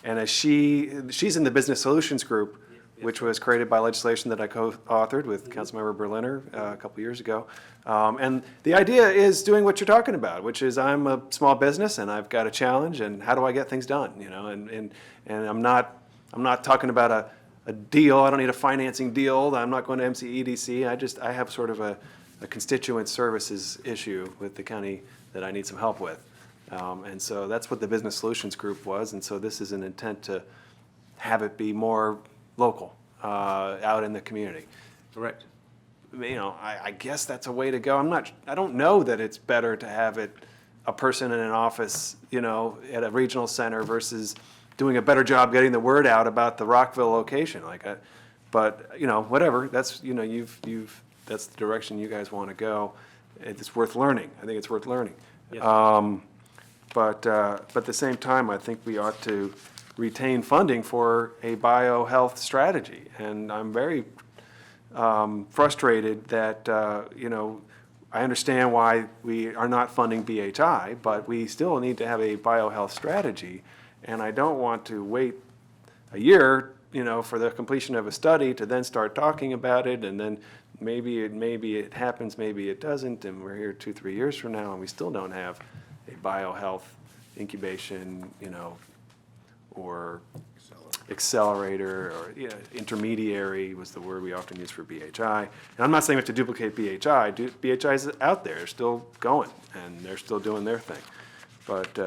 And as she's in the Business Solutions Group, which was created by legislation that I co-authored with Councilmember Berliner a couple years ago. And the idea is doing what you're talking about, which is I'm a small business and I've got a challenge, and how do I get things done? And I'm not talking about a deal. I don't need a financing deal. I'm not going to MCEDC. I have sort of a constituent services issue with the county that I need some help with. And so that's what the Business Solutions Group was. And so this is an intent to have it be more local, out in the community. Correct. I guess that's a way to go. I don't know that it's better to have it a person in an office, at a regional center versus doing a better job getting the word out about the Rockville location. But whatever. That's that's the direction you guys want to go. It's worth learning. I think it's worth learning. Yes. But at the same time, I think we ought to retain funding for a biohealth strategy. And I'm very frustrated that, I understand why we are not funding BHI, but we still need to have a biohealth strategy. And I don't want to wait a year, for the completion of a study to then start talking about it, and then maybe it happens, maybe it doesn't, and we're here 2-3 years from now and we still don't have a biohealth incubation, or accelerator, or intermediary was the word we often use for BHI. And I'm not saying we have to duplicate BHI. BHI is out there, they're still going, and they're still doing their thing. But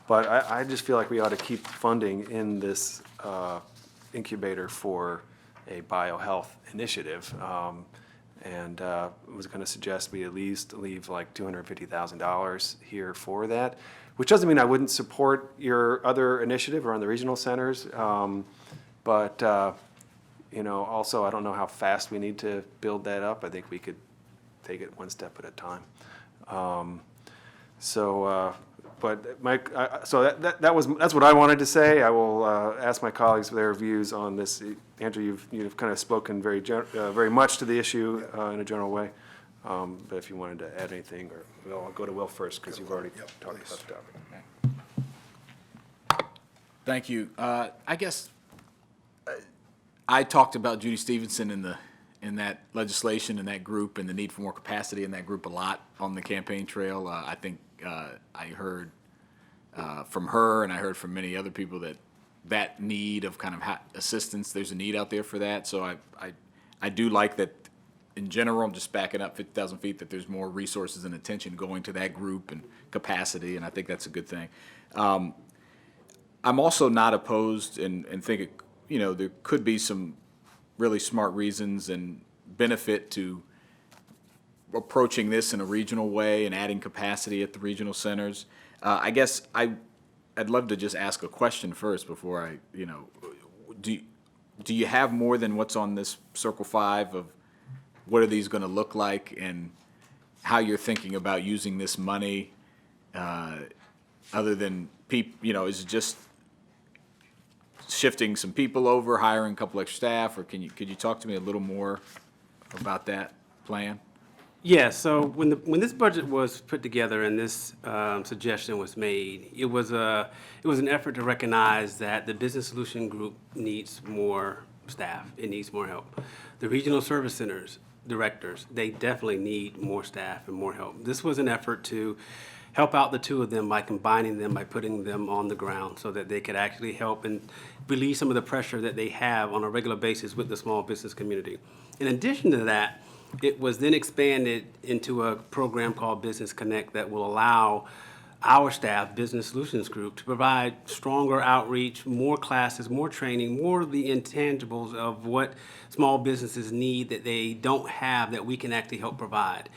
I just feel like we ought to keep funding in this incubator for a biohealth initiative. And was going to suggest we at least leave like $250,000 here for that, which doesn't mean I wouldn't support your other initiative around the regional centers. But also I don't know how fast we need to build that up. I think we could take it one step at a time. But Mike, so that's what I wanted to say. I will ask my colleagues for their views on this. Andrew, you've kind of spoken very much to the issue in a general way. But if you wanted to add anything, or I'll go to Will first because you've already talked about the topic. Thank you. I guess I talked about Judy Stevenson in that legislation and that group and the need for more capacity in that group a lot on the campaign trail. I think I heard from her, and I heard from many other people that need of kind of assistance, there's a need out there for that. So I do like that in general. I'm just backing up 50,000 feet, that there's more resources and attention going to that group and capacity, and I think that's a good thing. I'm also not opposed and think there could be some really smart reasons and benefit to approaching this in a regional way and adding capacity at the regional centers. I guess I'd love to just ask a question first before do you have more than what's on this Circle 5 of what are these going to look like and how you're thinking about using this money, other than is it just shifting some people over, hiring a couple extra staff, or could you talk to me a little more about that plan? Yeah, so when this budget was put together and this suggestion was made, it was an effort to recognize that the Business Solution Group needs more staff. It needs more help. The regional service centers, directors, they definitely need more staff and more help. This was an effort to help out the two of them by combining them, by putting them on the ground so that they could actually help and relieve some of the pressure that they have on a regular basis with the small business community. In addition to that, it was then expanded into a program called Business Connect that will allow our staff, Business Solutions Group, to provide stronger outreach, more classes, more training, more of the intangibles of what small businesses need that they don't have that we can actually help provide.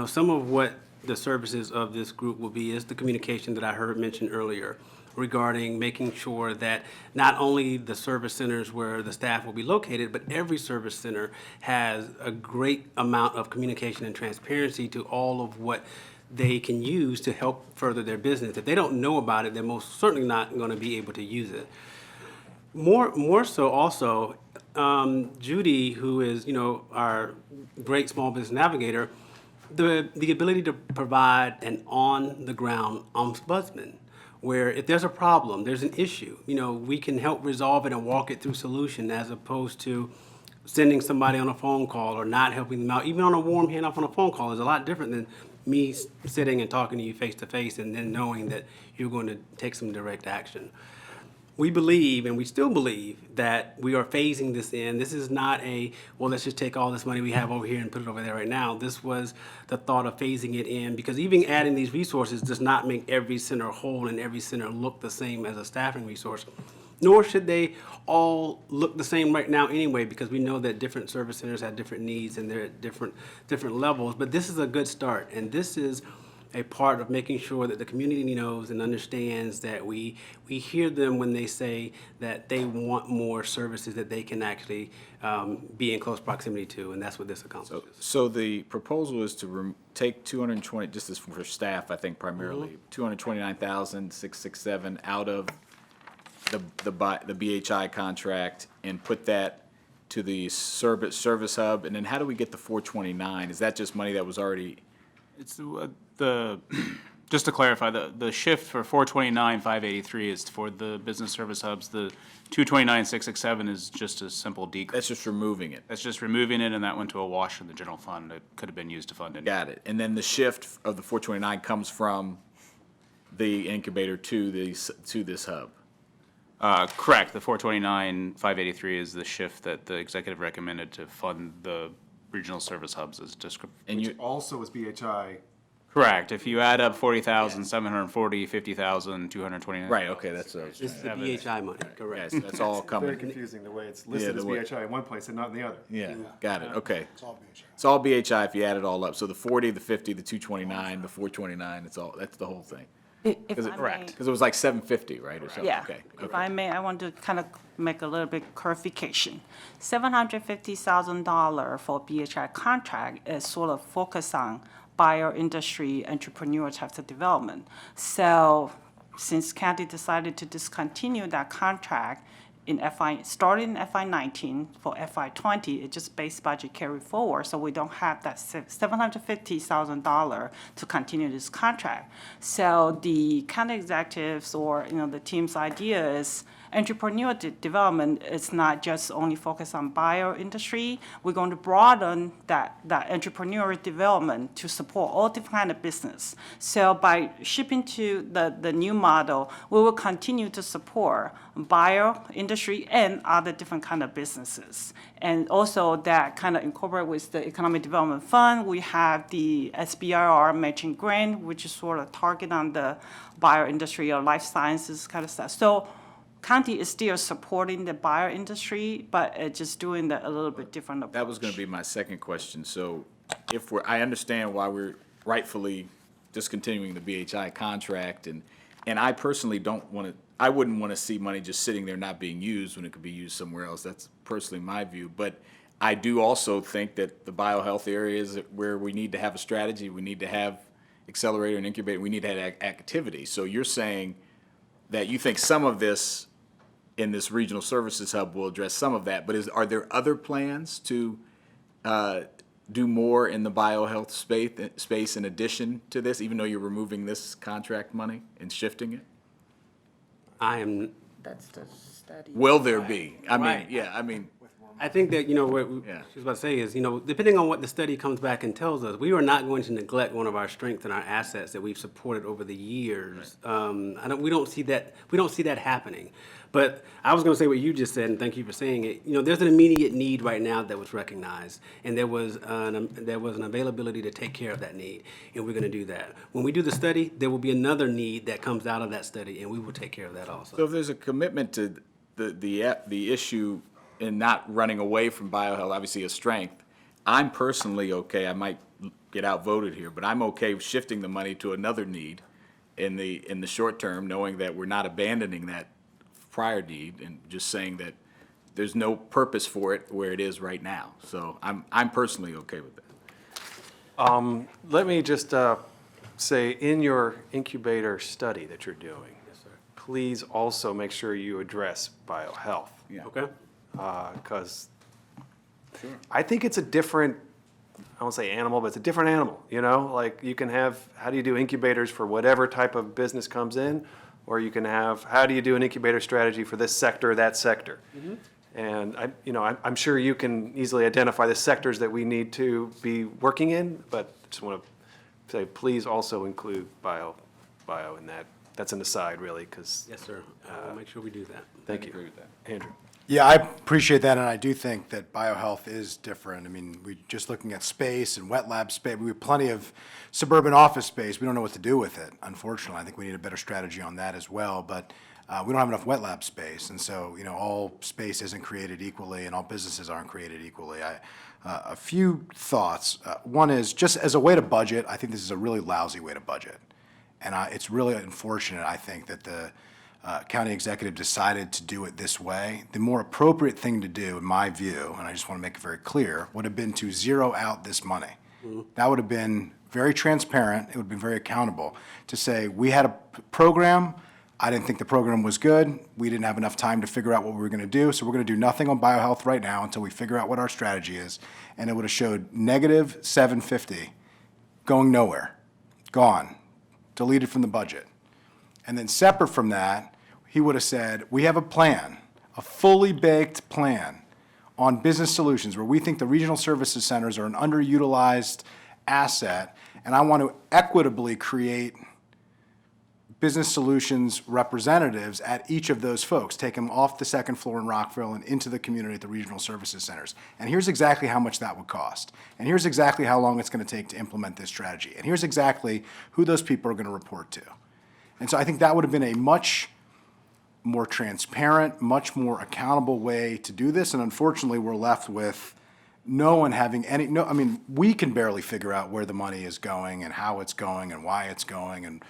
Some of what the services of this group will be is the communication that I heard mentioned earlier regarding making sure that not only the service centers where the staff will be located, but every service center has a great amount of communication and transparency to all of what they can use to help further their business. If they don't know about it, they're most certainly not going to be able to use it. More so also, Judy, who is our great small business navigator, the ability to provide an on-the-ground ombudsman, where if there's a problem, there's an issue, we can help resolve it and walk it through solution, as opposed to sending somebody on a phone call or not helping them out. Even on a warm handoff on a phone call is a lot different than me sitting and talking to you face to face and then knowing that you're going to take some direct action. We believe, and we still believe, that we are phasing this in. This is not let's just take all this money we have over here and put it over there right now. This was the thought of phasing it in, because even adding these resources does not make every center whole and every center look the same as a staffing resource. Nor should they all look the same right now anyway, because we know that different service centers have different needs and they're at different levels. But this is a good start, and this is a part of making sure that the community knows and understands that we hear them when they say that they want more services that they can actually be in close proximity to, and that's what this accomplishes. So the proposal is to take 220, just as for staff, I think primarily, 229,667 out of the BHI contract and put that to the service hub, and then how do we get the 429? Is that just money that was already? It's Just to clarify, the shift for 429, 583 is for the business service hubs. The 229, 667 is just a simple decrease. That's just removing it. That's just removing it, and that went to a wash in the general fund. It could have been used to fund it. Got it. And then the shift of the 429 comes from the incubator to this hub. Correct. The 429, 583 is the shift that the executive recommended to fund the regional service hubs as And you, Also is BHI. Correct. If you add up 40,000, 740, 50,000, 229. right, okay, that's This is the BHI money, correct. yes, that's all Very coming. confusing the way it's listed the as way- BHI in one place and not in the other. Yeah, got it, okay. It's all BHI if you add it all up. So the 40, the 50, the 229, the 429, that's the whole thing. If I may- Correct. Because it was like 750, right, or something? Yeah, Okay, if okay. I may, I want to kind of make a little bit clarification. $750,000 for BHI contract is sort of focused on bio-industry entrepreneur types of development. So since county decided to discontinue that contract in starting in FY 19 for FY 20, it just base budget carry forward, so we don't have that $750,000 to continue this contract. So the county executives or, the team's idea is entrepreneur development is not just only focused on bio industry. We're going to broaden that entrepreneurial development to support all different kind of business. So by shipping to the new model, we will continue to support bio industry and other different kind of businesses. And also that kind of incorporate with the Economic Development Fund. We have the SBIR matching grant, which is sort of target on the bio industry or life sciences kind of stuff. So county is still supporting the bio industry, but just doing a little bit different approach. That was gonna be my second question. So if I understand why we're rightfully discontinuing the BHI contract, and I personally I wouldn't wanna see money just sitting there not being used when it could be used somewhere else. That's personally my view. But I do also think that the biohealth area is where we need to have a strategy, we need to have accelerator and incubator, we need to have activity. So you're saying that you think some of this in this regional services hub will address some of that, but are there other plans to do more in the biohealth space in addition to this, even though you're removing this contract money and shifting it? That's the study. Will there be? I mean, Right. yeah, I mean, I think that, what Yeah. she was about to say is, depending on what the study comes back and tells us, we are not going to neglect one of our strengths and our assets that we've supported over the years. We don't see that happening. But I was gonna say what you just said, and thank you for saying it. There's an immediate need right now that was recognized, and there was an availability to take care of that need, and we're gonna do that. When we do the study, there will be another need that comes out of that study, and we will take care of that also. so if there's a commitment to the issue in not running away from biohealth, obviously a strength, I'm personally okay, I might get outvoted here, but I'm okay with shifting the money to another need in the short term, knowing that we're not abandoning that prior need and just saying that there's no purpose for it where it is right now. So I'm personally okay with that. Let me just say, in your incubator study that you're doing, please also make sure you address biohealth. Yeah. Okay? Because I think it's a different, I won't say animal, but it's a different animal, Like you can have, how do you do incubators for whatever type of business comes in? Or you can have, how do you do an incubator strategy for this sector or that sector? And I'm sure you can easily identify the sectors that we need to be working in, but I just want to say, please also include bio in that. That's an aside, really, because, Yes, sir. I'll make sure we do that. thank you. agree with that. Andrew. Yeah, I appreciate that, and I do think that biohealth is different. I mean, we just looking at space and wet lab space, we have plenty of suburban office space. We don't know what to do with it, unfortunately. I think we need a better strategy on that as well, but we don't have enough wet lab space, and so, all space isn't created equally, and all businesses aren't created equally. A few thoughts. One is, just as a way to budget, I think this is a really lousy way to budget. And it's really unfortunate, I think, that the county executive decided to do it this way. The more appropriate thing to do, in my view, and I just want to make it very clear, would have been to zero out this money. That would have been very transparent, it would have been very accountable, to say, we had a program, I didn't think the program was good, we didn't have enough time to figure out what we were going to do, so we're going to do nothing on biohealth right now until we figure out what our strategy is, and it would have showed negative 750, going nowhere, gone. deleted from the budget. And then separate from that, he would have said, we have a plan, a fully baked plan on business solutions where we think the regional services centers are an underutilized asset, and I want to equitably create business solutions representatives at each of those folks, take them off the second floor in Rockville and into the community at the regional services centers. And here's exactly how much that would cost. And here's exactly how long it's going to take to implement this strategy. And here's exactly who those people are going to report to. And so I think that would have been a much more transparent, much more accountable way to do this. And unfortunately, we're left with no one having I mean, we can barely figure out where the money is going and how it's going and why it's going and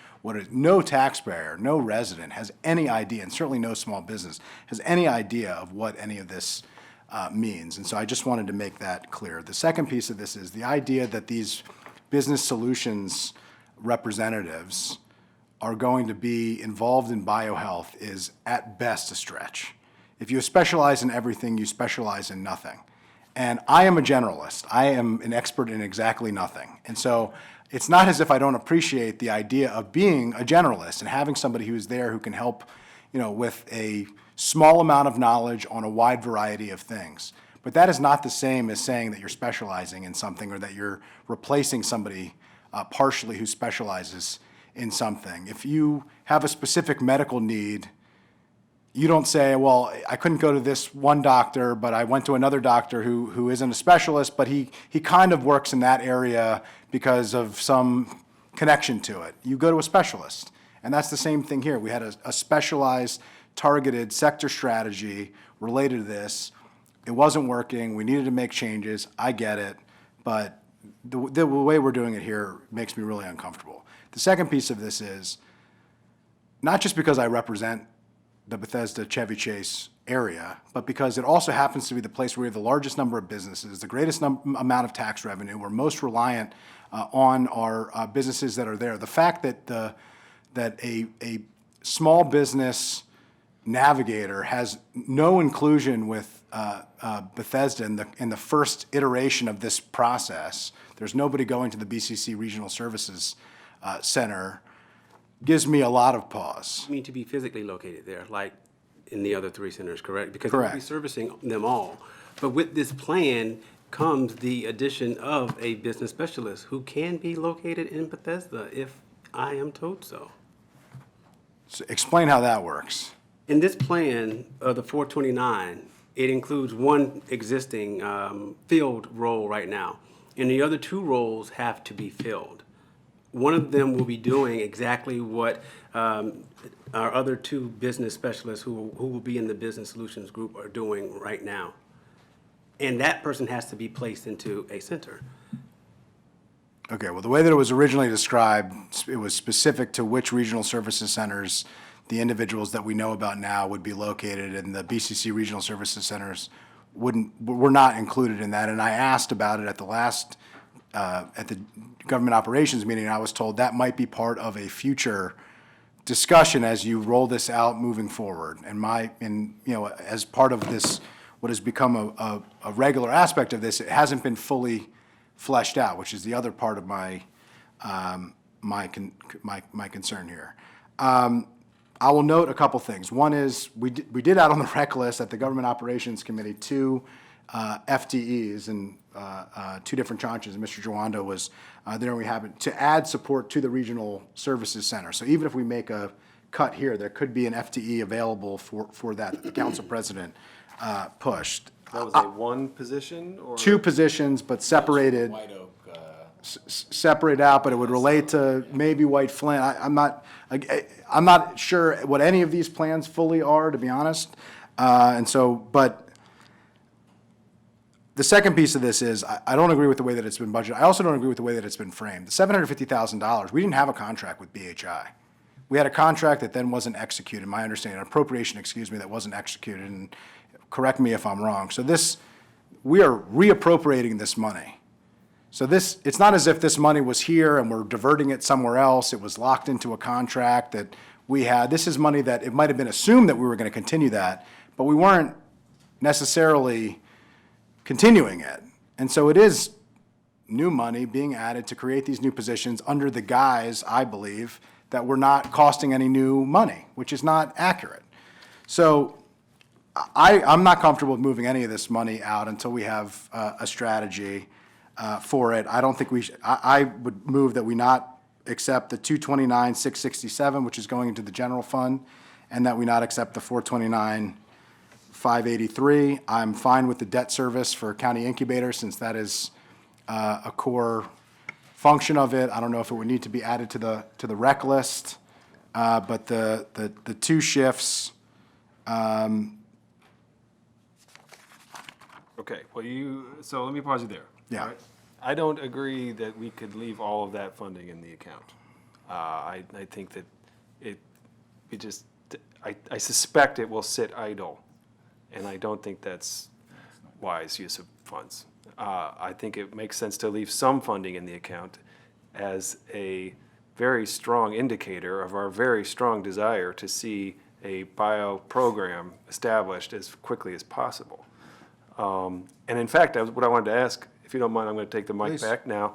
no taxpayer, no resident has any idea, and certainly no small business has any idea of what any of this means. And so I just wanted to make that clear. The second piece of this is the idea that these business solutions representatives are going to be involved in biohealth is at best a stretch. If you specialize in everything, you specialize in nothing. And I am a generalist. I am an expert in exactly nothing. And so it's not as if I don't appreciate the idea of being a generalist and having somebody who's there who can help, with a small amount of knowledge on a wide variety of things. But that is not the same as saying that you're specializing in something or that you're replacing somebody partially who specializes in something. If you have a specific medical need, you don't say, well, I couldn't go to this one doctor, but I went to another doctor who isn't a specialist, but he kind of works in that area because of some connection to it. You go to a specialist. And that's the same thing here. We had a specialized, targeted sector strategy related to this. It wasn't working. We needed to make changes. I get it. But the way we're doing it here makes me really uncomfortable. The second piece of this is, not just because I represent the Bethesda Chevy Chase area, but because it also happens to be the place where we have the largest number of businesses, the greatest amount of tax revenue. We're most reliant on our businesses that are there. The fact that a small business navigator has no inclusion with Bethesda in the first iteration of this process, there's nobody going to the BCC Regional Services Center, gives me a lot of pause. You mean to be physically located there, like in the other three centers, correct? Because Correct. we'll be servicing them all. But with this plan comes the addition of a business specialist who can be located in Bethesda if I am told so. So explain how that works. In this plan of the 429, it includes one existing filled role right now, and the other two roles have to be filled. One of them will be doing exactly what our other two business specialists who will be in the business solutions group are doing right now. And that person has to be placed into a center. Okay, well, the way that it was originally described, it was specific to which regional services centers the individuals that we know about now would be located, and the BCC regional services centers were not included in that. And I asked about it at the last, at the government operations meeting, and I was told that might be part of a future discussion as you roll this out moving forward. And as part of this, what has become a regular aspect of this, it hasn't been fully fleshed out, which is the other part of my concern here. I will note a couple things. One is we did add on the rec list at the Government Operations Committee 2 FTEs and 2 different tranches, and Mr. Jawando was there, and we have it, to add support to the Regional Services Center. So even if we make a cut here, there could be an FTE available for that the council president pushed. That was a one position or? 2 positions, but separated. White Oak. Separate out, but it would relate to maybe White Flint. I'm not sure what any of these plans fully are, to be honest. But the second piece of this is I don't agree with the way that it's been budgeted. I also don't agree with the way that it's been framed. The $750,000, we didn't have a contract with BHI. We had a contract that then wasn't executed, my understanding, an appropriation, that wasn't executed, and correct me if I'm wrong. So we are reappropriating this money. So it's not as if this money was here and we're diverting it somewhere else. It was locked into a contract that we had. This is money that it might have been assumed that we were going to continue that, but we weren't necessarily continuing it. And so it is new money being added to create these new positions under the guise, I believe, that we're not costing any new money, which is not accurate. So I'm not comfortable with moving any of this money out until we have a strategy for it. I don't think we should, I would move that we not accept the 229,667, which is going into the general fund, and that we not accept the 429,583. I'm fine with the debt service for county incubator, since that is a core function of it. I don't know if it would need to be added to the rec list, but the two shifts, Okay, well, so let me pause you there. Yeah. all right? I don't agree that we could leave all of that funding in the account. I think that I suspect it will sit idle, and I don't think that's wise use of funds. I think it makes sense to leave some funding in the account as a very strong indicator of our very strong desire to see a bio program established as quickly as possible. And in fact, what I wanted to ask, if you don't mind, I'm going to take the mic Please. back now.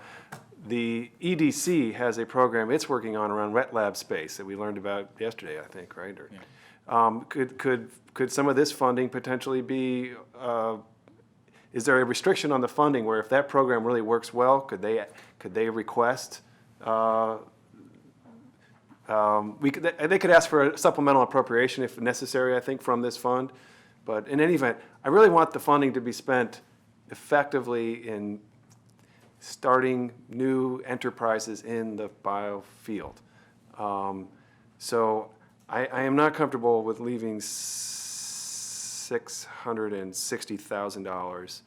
The EDC has a program it's working on around wet lab space that we learned about yesterday, I think, right? Could some of this funding potentially be, is there a restriction on the funding where if that program really works well, could they request, they could ask for a supplemental appropriation if necessary, I think, from this fund. But in any event, I really want the funding to be spent effectively in starting new enterprises in the bio field. So I am not comfortable with leaving $660,000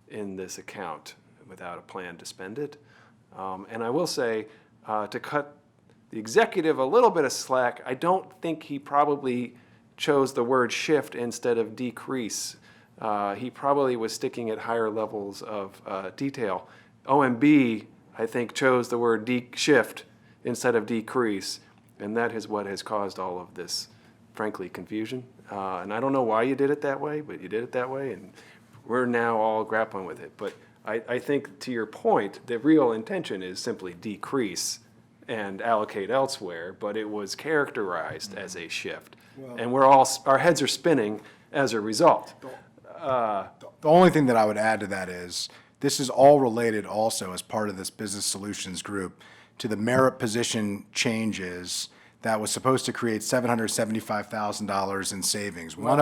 in this account without a plan to spend it. And I will say, to cut the executive a little bit of slack, I don't think he probably chose the word shift instead of decrease. He probably was sticking at higher levels of detail. OMB, I think, chose the word shift instead of decrease, and that is what has caused all of this, frankly, confusion. And I don't know why you did it that way, but you did it that way, and we're now all grappling with it. But I think, to your point, the real intention is simply decrease and allocate elsewhere, but it was characterized as a shift. And our heads are spinning as a result. The only thing that I would add to that is, this is all related also as part of this business solutions group to the merit position changes that was supposed to create $775,000 in savings. One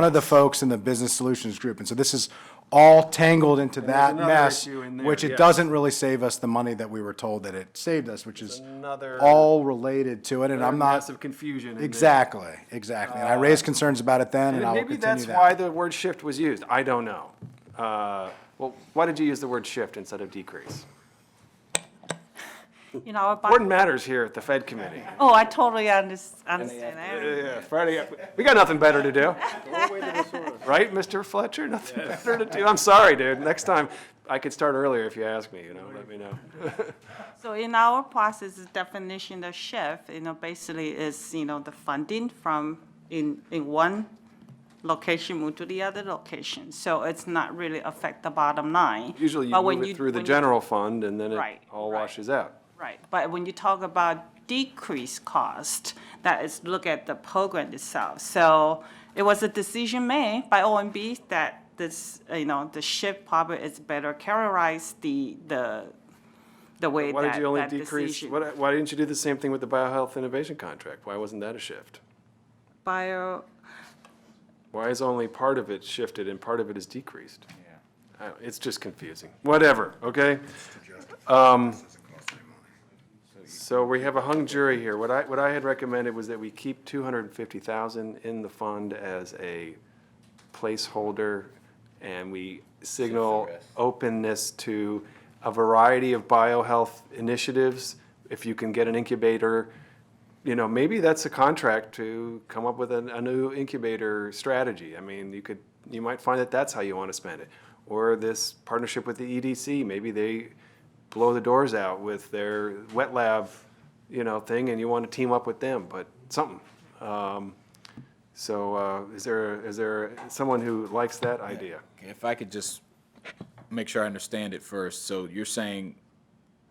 of the folks in the business solutions group, and so this is all tangled into that another mess, issue in there, which it yes. doesn't really save us the money that we were told that it saved us, which is another- all related to it, and I'm not. Massive confusion in there. Exactly. And I raised concerns about it then, and And I will maybe continue that's that. why the word shift was used. I don't know. Well, why did you use the word shift instead of decrease? You know, Important matters here at the Fed committee. oh, I totally understand. Yeah, Friday, we got nothing better to do. Right, Mr. Fletcher? Nothing better to do. I'm sorry, dude. Next time, I could start earlier if you ask me, let me know. So in our process, the definition of shift, basically is, the funding from in one location move to the other location. So it's not really affect the bottom line. Usually you But when move it through the when general fund and then it Right, all right. washes out. Right, but when you talk about decreased cost, that is look at the program itself. So it was a decision made by OMB that this, the shift probably is better characterize the way Why did you only that decrease, decision. why didn't you do the same thing with the biohealth innovation contract? Why wasn't that a shift? Why is only part of it shifted and part of it is decreased? It's just confusing. Whatever, okay? So we have a hung jury here. What I had recommended was that we keep $250,000 in the fund as a placeholder, and we signal openness to a variety of biohealth initiatives. If you can get an incubator, maybe that's a contract to come up with a new incubator strategy. I mean, you might find that that's how you want to spend it. Or this partnership with the EDC, maybe they blow the doors out with their wet lab, thing, and you want to team up with them, but something. So is there someone who likes that idea? If I could just make sure I understand it first. So you're saying,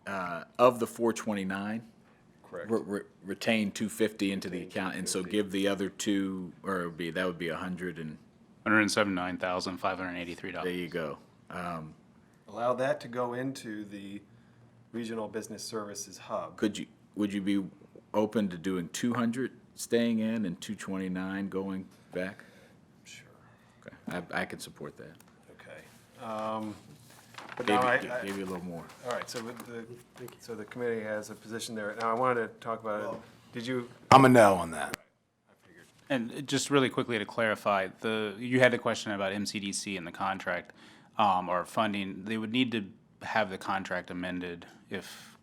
of the 429, Correct. retain 250 into the account, and so give the other two, or that would be 100, and $179,583. there you go. Allow that to go into the Regional Business Services Hub. Would you be open to doing 200 staying in and 229 going back? Sure. Okay, I could support that. Okay. But now Gave you a little more. all right, so so the committee has a position there. Now, I wanted to talk about it. Did you, I'm a no on that. And just really quickly to clarify, you had the question about MCDC and the contract, or funding. They would need to have the contract amended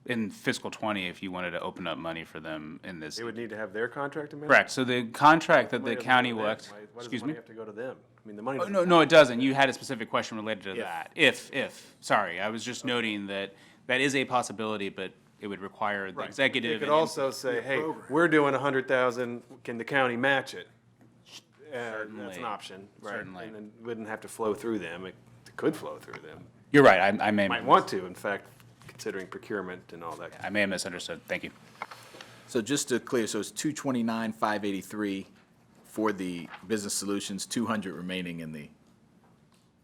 in fiscal '20 if you wanted to open up money for them in this. they would need to have their contract amended? Correct. So the contract that Why the does it county go to them? worked, Why does the excuse money me? have to go to them? I mean, the money. Oh, no, it doesn't. You had a specific question related to If. that. Sorry, I was just noting that is a possibility, but it would require the You executive. could and- also say, hey, we're doing 100,000, can the county match it? That's Certainly. an option, right? Certainly. And then it wouldn't have to flow through them. It could flow through them. You're right. I may Might want to, in fact, considering procurement and all that. I may have misunderstood. Thank you. So just to clear, so it's 229, 583 for the business solutions, 200 remaining in the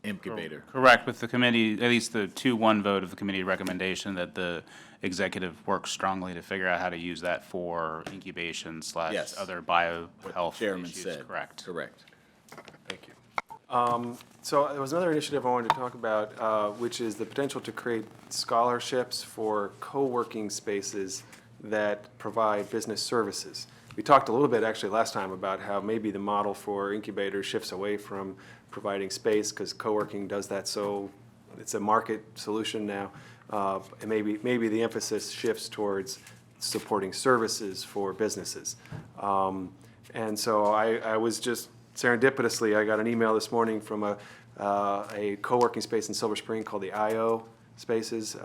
incubator. Correct, with the committee, at least the 2-1 vote of the committee recommendation that the executive work strongly to figure out how to use that for incubation / Yes. other What the biohealth chairman issues. said. Correct. Correct. Thank you. So there was another initiative I wanted to talk about, which is the potential to create scholarships for co-working spaces that provide business services. We talked a little bit actually last time about how maybe the model for incubators shifts away from providing space because co-working does that, so it's a market solution now. And maybe the emphasis shifts towards supporting services for businesses. And so I was just serendipitously, I got an email this morning from a co-working space in Silver Spring called the IO Spaces,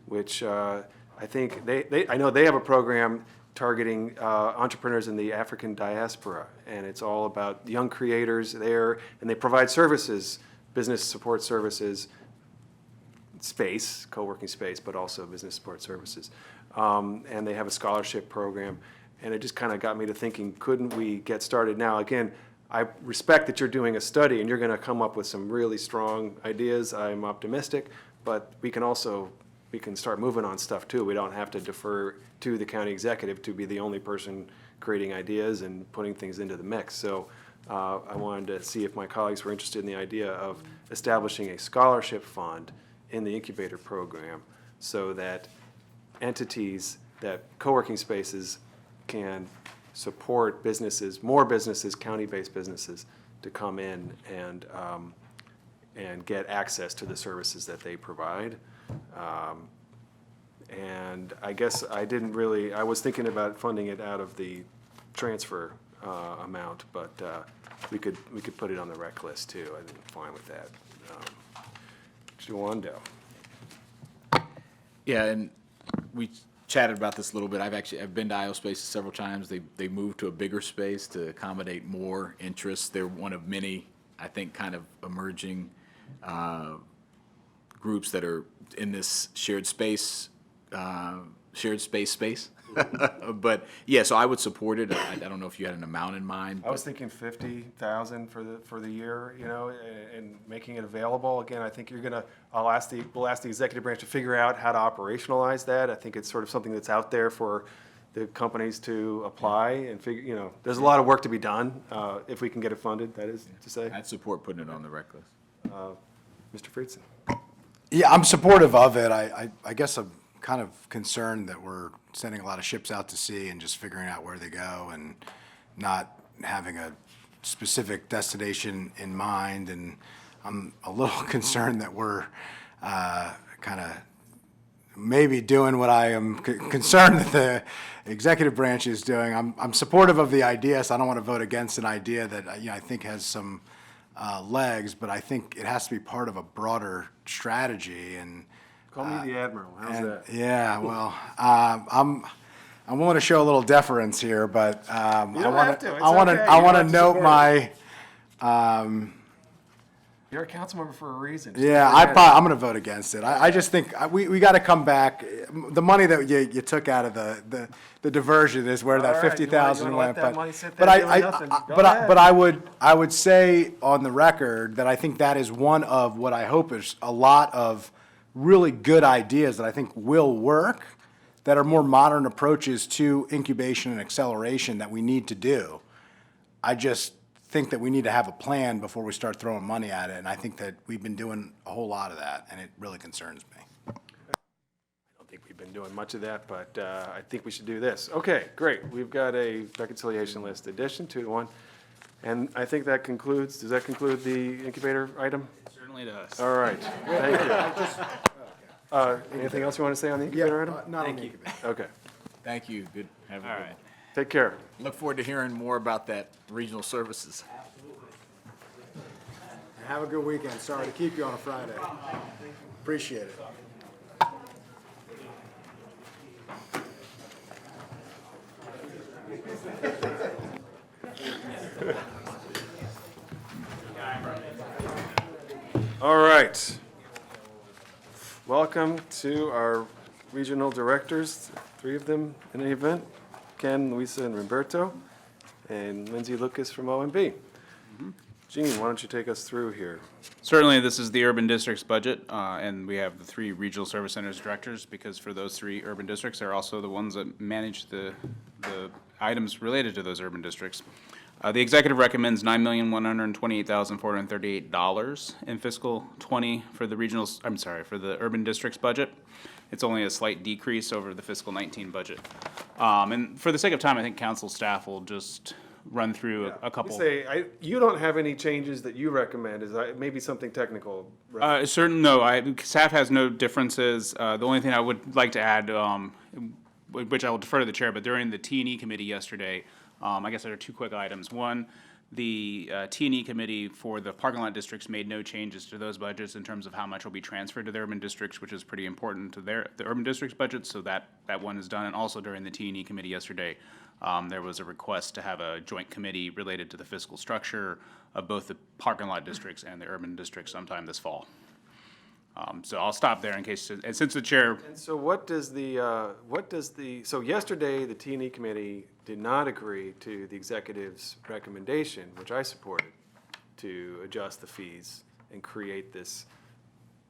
which I think I know they have a program targeting entrepreneurs in the African diaspora, and it's all about young creators there, and they provide services, business support services, space, co-working space, but also business support services. And they have a scholarship program, and it just kind of got me to thinking, couldn't we get started now? Again, I respect that you're doing a study and you're going to come up with some really strong ideas. I'm optimistic, but we can start moving on stuff too. We don't have to defer to the county executive to be the only person creating ideas and putting things into the mix. So I wanted to see if my colleagues were interested in the idea of establishing a scholarship fund in the incubator program so that entities, that co-working spaces can support businesses, more businesses, county-based businesses, to come in and get access to the services that they provide. And I guess I was thinking about funding it out of the transfer amount, but we could put it on the rec list too. I'm fine with that. Juando. Yeah, and we chatted about this a little bit. I've been to IO Spaces several times. They moved to a bigger space to accommodate more interests. They're one of many, I think, kind of emerging groups that are in this shared space. But yeah, so I would support it. I don't know if you had an amount in mind. I was thinking 50,000 for the year, and making it available. Again, I think we'll ask the executive branch to figure out how to operationalize that. I think it's sort of something that's out there for the companies to apply and figure, there's a lot of work to be done, if we can get it funded, that is to say. I'd support putting it on the rec list. Mr. Friedson. Yeah, I'm supportive of it. I guess I'm kind of concerned that we're sending a lot of ships out to sea and just figuring out where they go and not having a specific destination in mind. And I'm a little concerned that we're kind of maybe doing what I am concerned that the executive branch is doing. I'm supportive of the idea, so I don't want to vote against an idea that I think has some legs, but I think it has to be part of a broader strategy. And Call me the Admiral, how's that? yeah, well, I'm willing to show a little deference here, but I don't want have to. to It's I want okay. to You I don't want to have to note support my You're a council member for a reason. Yeah, I'm gonna vote against it. I just think we gotta come back. The money that you took out of the diversion is where All that right, you 50,000 wanna let went. that money sit But there doing nothing? Go ahead. but I would say on the record that I think that is one of what I hope is a lot of really good ideas that I think will work, that are more modern approaches to incubation and acceleration that we need to do. I just think that we need to have a plan before we start throwing money at it, and I think that we've been doing a whole lot of that, and it really concerns me. I don't think we've been doing much of that, but I think we should do this. Okay, great. We've got a reconciliation list addition, 2 to 1. And I think that concludes, does that conclude the incubator item? Certainly does. All right, thank you. Anything else you want to say on the incubator item? Not on the incubator. Okay, Thank you. Good. Have a All good right. one. take care. Look forward to hearing more about that regional services. Have a good weekend. Sorry to keep you on a Friday. Appreciate it. All right. Welcome to our regional directors, 3 of them in any event, Ken, Luisa, and Roberto, and Lindsay Lucas from OMB. Gene, why don't you take us through here? Certainly, this is the urban district's budget, and we have the 3 regional service centers directors, because for those 3 urban districts, they're also the ones that manage the items related to those urban districts. The executive recommends $9,128,438 in fiscal '20 for the for the urban district's budget. It's only a slight decrease over the fiscal '19 budget. And for the sake of time, I think council staff will just run through a couple. You don't have any changes that you recommend, is that maybe something technical? Right? Staff has no differences. The only thing I would like to add, which I will defer to the chair, but during the T&E committee yesterday, I guess there are 2 quick items. One, the T&E committee for the parking lot districts made no changes to those budgets in terms of how much will be transferred to the urban districts, which is pretty important to the urban districts budget, so that one is done. And also during the T&E committee yesterday, there was a request to have a joint committee related to the fiscal structure of both the parking lot districts and the urban districts sometime this fall. So I'll stop there in case, and since the chair, And so so yesterday, the T&E committee did not agree to the executive's recommendation, which I supported, to adjust the fees and create this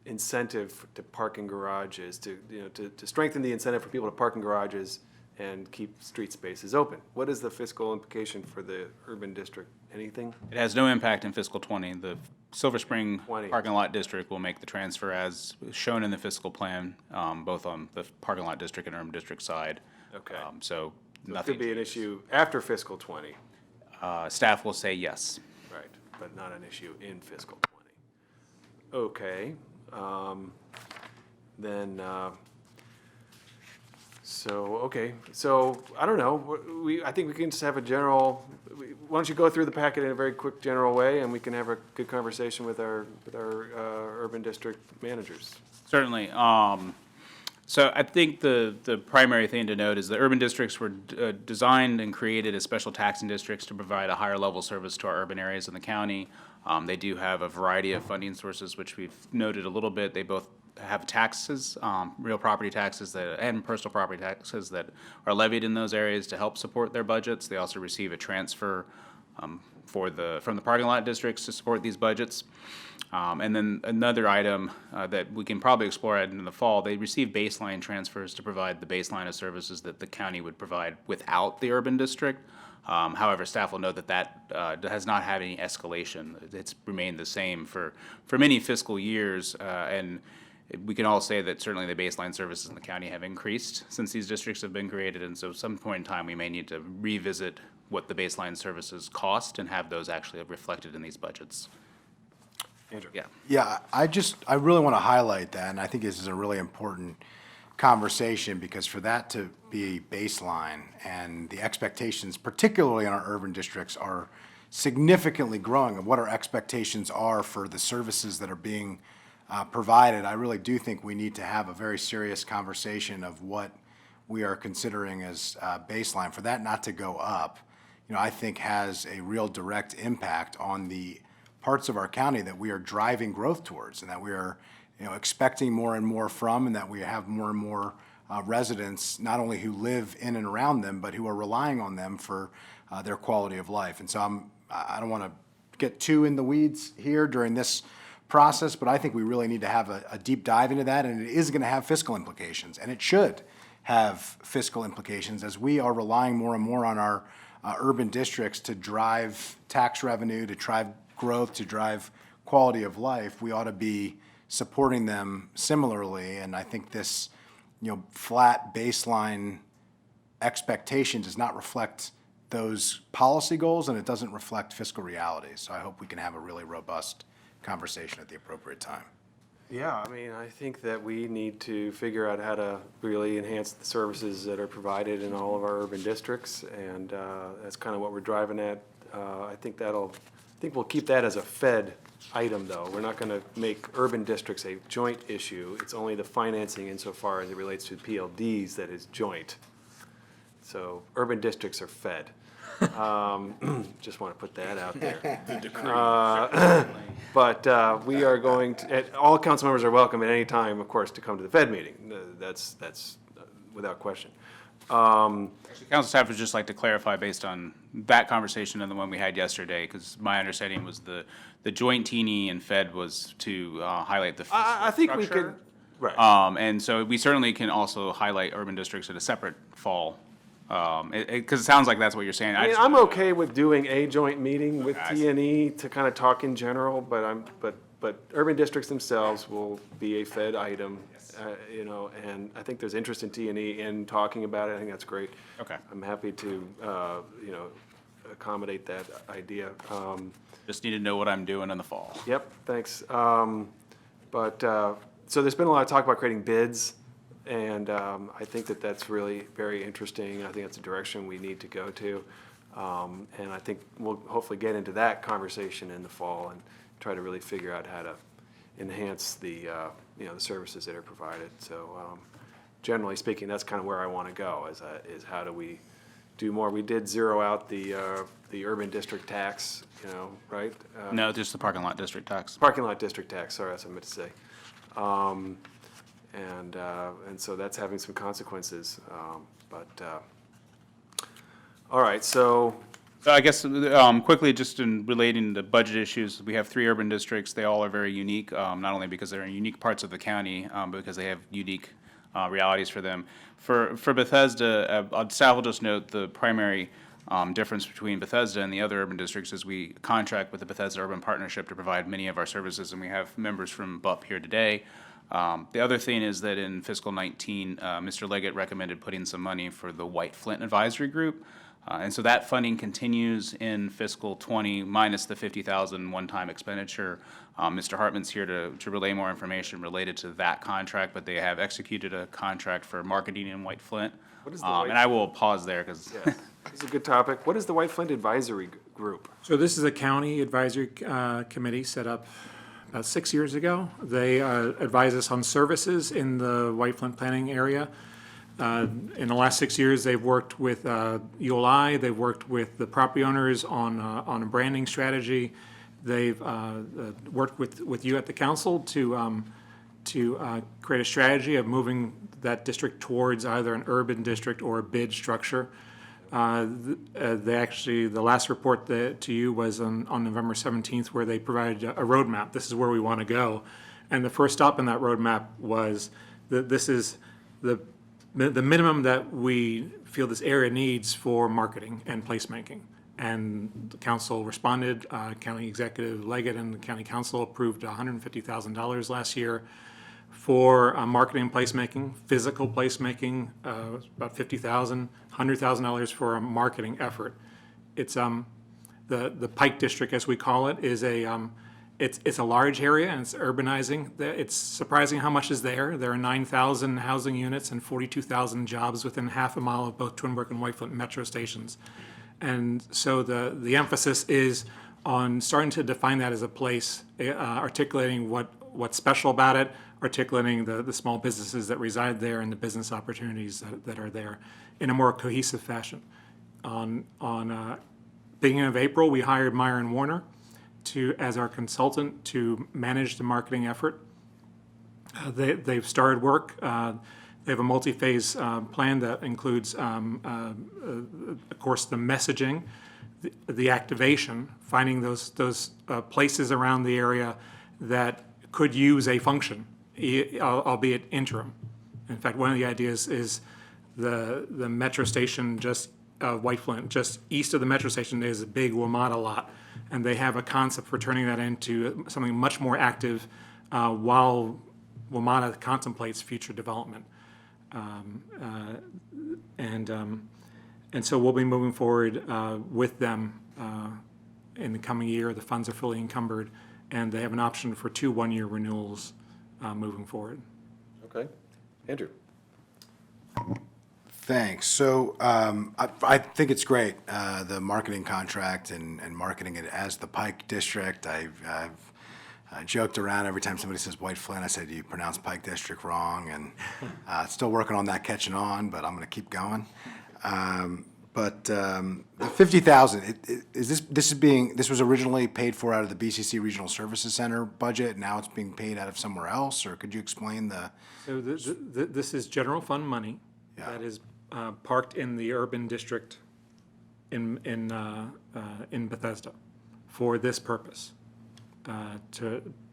incentive to parking garages, to strengthen the incentive for people to park in garages and keep street spaces open. What is the fiscal implication for the urban district? Anything? it has no impact in fiscal '20. The Silver Spring 20. parking lot district will make the transfer as shown in the fiscal plan, both on the parking lot district and urban district side. Okay. So It nothing. could be an issue after fiscal '20, Staff will say yes. right, but not an issue in fiscal '20. Okay, then, so I don't know, I think we can just have a general, why don't you go through the packet in a very quick general way, and we can have a good conversation with our urban district managers. Certainly. So I think the primary thing to note is the urban districts were designed and created as special taxing districts to provide a higher level service to our urban areas in the county. They do have a variety of funding sources, which we've noted a little bit. They both have taxes, real property taxes and personal property taxes that are levied in those areas to help support their budgets. They also receive a transfer from the parking lot districts to support these budgets. And then another item that we can probably explore in the fall, they receive baseline transfers to provide the baseline of services that the county would provide without the urban district. However, staff will note that has not had any escalation. It's remained the same for many fiscal years, and we can all say that certainly the baseline services in the county have increased since these districts have been created, and so at some point in time, we may need to revisit what the baseline services cost and have those actually reflected in these budgets. Andrew? Yeah. Yeah, I really want to highlight that, and I think this is a really important conversation, because for that to be a baseline, and the expectations, particularly in our urban districts, are significantly growing of what our expectations are for the services that are being provided, I really do think we need to have a very serious conversation of what we are considering as baseline. For that not to go up, I think has a real direct impact on the parts of our county that we are driving growth towards, and that we are, expecting more and more from, and that we have more and more residents, not only who live in and around them, but who are relying on them for their quality of life. And so I don't want to get too in the weeds here during this process, but I think we really need to have a deep dive into that, and it is going to have fiscal implications, and it should have fiscal implications as we are relying more and more on our urban districts to drive tax revenue, to drive growth, to drive quality of life. We ought to be supporting them similarly, and I think this, flat baseline expectation does not reflect those policy goals, and it doesn't reflect fiscal realities. So I hope we can have a really robust conversation at the appropriate time. Yeah, I mean, I think that we need to figure out how to really enhance the services that are provided in all of our urban districts, and that's kind of what we're driving at. I think we'll keep that as a Fed item, though. We're not going to make urban districts a joint issue. It's only the financing insofar as it relates to PLDs that is joint. So urban districts are Fed. Just want to put that out there. But we are going to, all council members are welcome at any time, of course, to come to the Fed meeting. That's without question. Council staff would just like to clarify based on that conversation and the one we had yesterday, because my understanding was the joint Teenie and Fed was to highlight the fiscal I think we structure. could, right. And so we certainly can also highlight urban districts at a separate fall, because it sounds like that's what you're saying. I mean, I'm okay with doing a joint meeting with I T&E to kind of talk in general, but urban districts themselves will be a Fed item, and I think there's interest in T&E in talking about it. I think that's great. Okay. I'm happy to, accommodate that idea. Just need to know what I'm doing in the fall. Yep, thanks. So there's been a lot of talk about creating bids, and I think that that's really very interesting. I think that's a direction we need to go to. And I think we'll hopefully get into that conversation in the fall and try to really figure out how to enhance the, the services that are provided. So generally speaking, that's kind of where I want to go, is how do we do more? We did zero out the urban district tax, right? No, just the parking lot district tax. Parking lot district tax, sorry, that's what I meant to say. And so that's having some consequences. All right, so So I guess quickly, just in relating to budget issues, we have 3 urban districts. They all are very unique, not only because they're in unique parts of the county, but because they have unique realities for them. For Bethesda, staff will just note the primary difference between Bethesda and the other urban districts is we contract with the Bethesda Urban Partnership to provide many of our services, and we have members from BUP here today. The other thing is that in fiscal 19, Mr. Leggett recommended putting some money for the White Flint Advisory Group. And so that funding continues in fiscal 20 minus the 50,000 one-time expenditure. Mr. Hartman's here to relay more information related to that contract, but they have executed a contract for marketing in White Flint. What is the White- And I will pause there because yeah, this is a good topic. What is the White Flint Advisory Group? So this is a county advisory committee set up about 6 years ago. They advise us on services in the White Flint planning area. In the last 6 years, they've worked with ULI, they've worked with the property owners on a branding strategy. They've worked with you at the council to create a strategy of moving that district towards either an urban district or a bid structure. They actually, the last report to you was on November 17th, where they provided a roadmap. This is where we want to go. And the first stop in that roadmap was that this is the minimum that we feel this area needs for marketing and placemaking. And the council responded. County Executive Leggett and the county council approved $150,000 last year for marketing and placemaking, physical placemaking, about $50,000, $100,000 for a marketing effort. It's the Pike District, as we call it, is it's a large area and it's urbanizing. It's surprising how much is there. There are 9,000 housing units and 42,000 jobs within half a mile of both Twin Brook and White Flint metro stations. And so the emphasis is on starting to define that as a place, articulating what's special about it, articulating the small businesses that reside there and the business opportunities that are there in a more cohesive fashion. On beginning of April, we hired Meyer and Warner as our consultant to manage the marketing effort. They've started work. They have a multi-phase plan that includes, of course, the messaging, the activation, finding those places around the area that could use a function, albeit interim. In fact, one of the ideas is the metro station just White Flint, just east of the metro station, there's a big WMATA lot, and they have a concept for turning that into something much more active while WMATA contemplates future development. And so we'll be moving forward with them in the coming year. The funds are fully encumbered, and they have an option for 2 one-year renewals moving forward. Okay. Andrew? Thanks. So I think it's great, the marketing contract and marketing it as the Pike District. I've joked around every time somebody says White Flint, I said, you pronounce Pike District wrong, and still working on that catching on, but I'm going to keep going. But the 50,000, this was originally paid for out of the BCC Regional Services Center budget. Now it's being paid out of somewhere else, or could you explain the? So this is general fund money that is parked in the urban district in Bethesda for this purpose.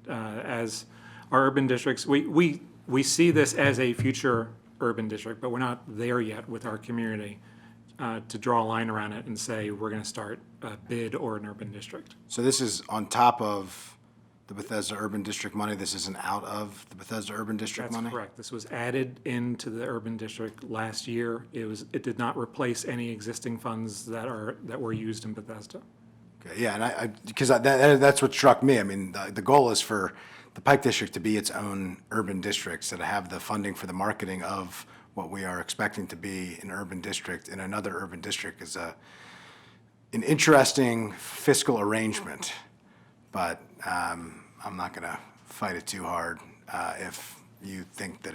As our urban districts, we see this as a future urban district, but we're not there yet with our community to draw a line around it and say we're going to start a bid or an urban district. So this is on top of the Bethesda Urban District money? This isn't out of the Bethesda Urban District money? That's correct. This was added into the urban district last year. It did not replace any existing funds that were used in Bethesda. Okay, yeah, and because that's what struck me. I mean, the goal is for the Pike District to be its own urban district, so to have the funding for the marketing of what we are expecting to be an urban district in another urban district is an interesting fiscal arrangement, but I'm not going to fight it too hard if you think that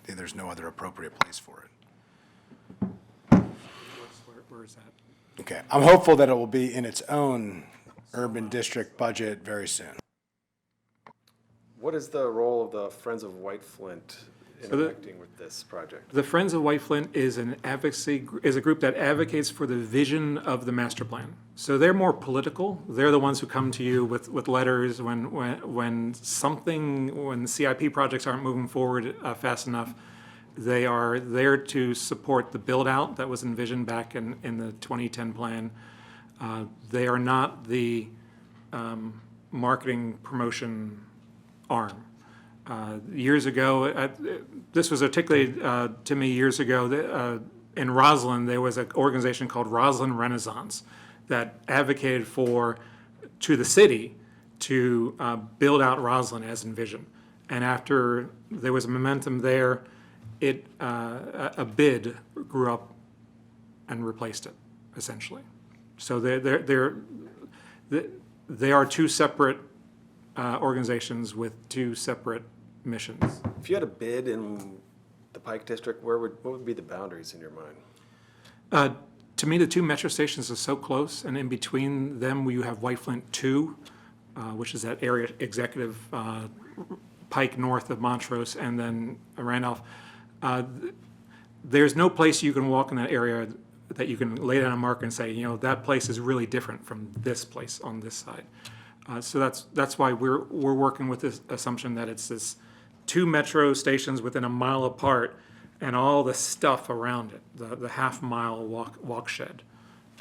there's no other appropriate place for it. Where is that? Okay, I'm hopeful that it will be in its own urban district budget very soon. What is the role of the Friends of White Flint interacting with this project? The Friends of White Flint is a group that advocates for the vision of the master plan. So they're more political. They're the ones who come to you with letters when CIP projects aren't moving forward fast enough. They are there to support the build-out that was envisioned back in the 2010 plan. They are not the marketing promotion arm. Years ago, this was articulated to me years ago, in Roslyn, there was an organization called Roslyn Renaissance that advocated to the city to build out Roslyn as envisioned. And after there was a momentum there, a bid grew up and replaced it, essentially. So they are two separate organizations with two separate missions. If you had a bid in the Pike District, what would be the boundaries in your mind? To me, the two metro stations are so close, and in between them, you have White Flint 2, which is that area executive Pike north of Montrose, and then Randolph. There's no place you can walk in that area that you can lay down a marker and say, that place is really different from this place on this side. So that's why we're working with this assumption that it's this two metro stations within a mile apart and all the stuff around it, the half-mile walk shed.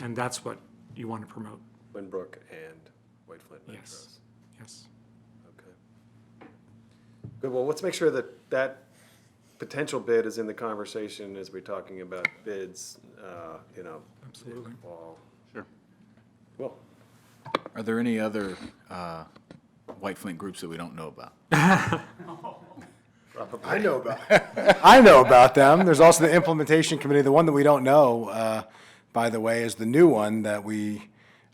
And that's what you want to promote. Winbrook and White Flint metros. Yes. Okay. Good. Well, let's make sure that potential bid is in the conversation as we're talking about bids, Absolutely. in the fall. Sure. Well, Are there any other White Flint groups that we don't know about? I know about them. There's also the implementation committee. The one that we don't know, by the way, is the new one that we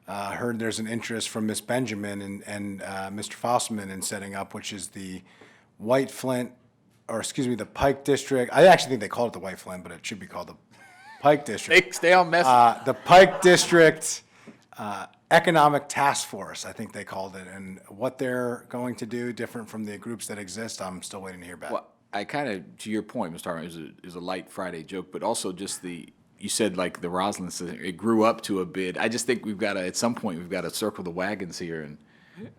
heard there's an interest from Ms. Benjamin and Mr. Fosselman in setting up, which is the White Flint, the Pike District. I actually think they call it the White Flint, but it should be called the Pike District. Stay on message. The Pike District economic task force, I think they called it, and what they're going to do different from the groups that exist, I'm still waiting to hear back. Well, I kind of, to your point, Mr. Hartman, it was a light Friday joke, but also just you said like the Roslyn Center, it grew up to a bid. I just think at some point, we've got to circle the wagons here, and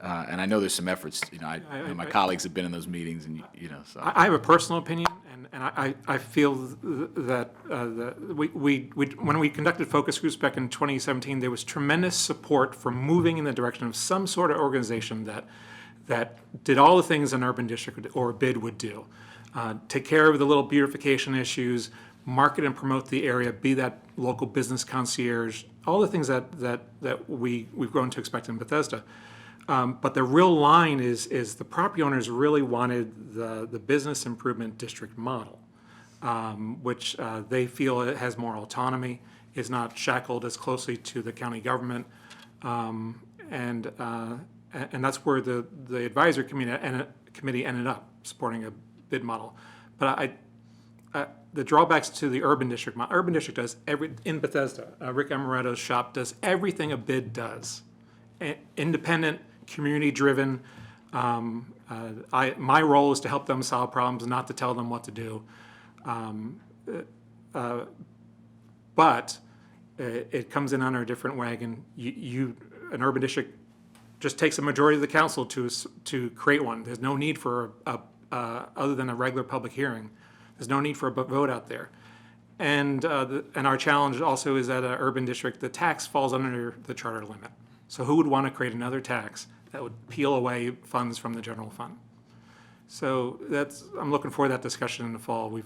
I know there's some efforts, my colleagues have been in those meetings, and, so. I have a personal opinion, and I feel that when we conducted focus groups back in 2017, there was tremendous support for moving in the direction of some sort of organization that did all the things an urban district or a BID would do. Take care of the little beautification issues, market and promote the area, be that local business concierge, all the things that we've grown to expect in Bethesda. But the real line is the property owners really wanted the business improvement district model, which they feel it has more autonomy, is not shackled as closely to the county government, and that's where the advisory committee ended up supporting a bid model. But the drawbacks to the urban district does in Bethesda. Rick Amaretto's shop does everything a bid does, independent, community-driven. My role is to help them solve problems, not to tell them what to do. But it comes in on a different wagon. An urban district just takes a majority of the council to create one. There's no need for other than a regular public hearing. There's no need for a vote out there. And our challenge also is that an urban district, the tax falls under the charter limit. So who would want to create another tax that would peel away funds from the general fund? So I'm looking forward to that discussion in the fall. We've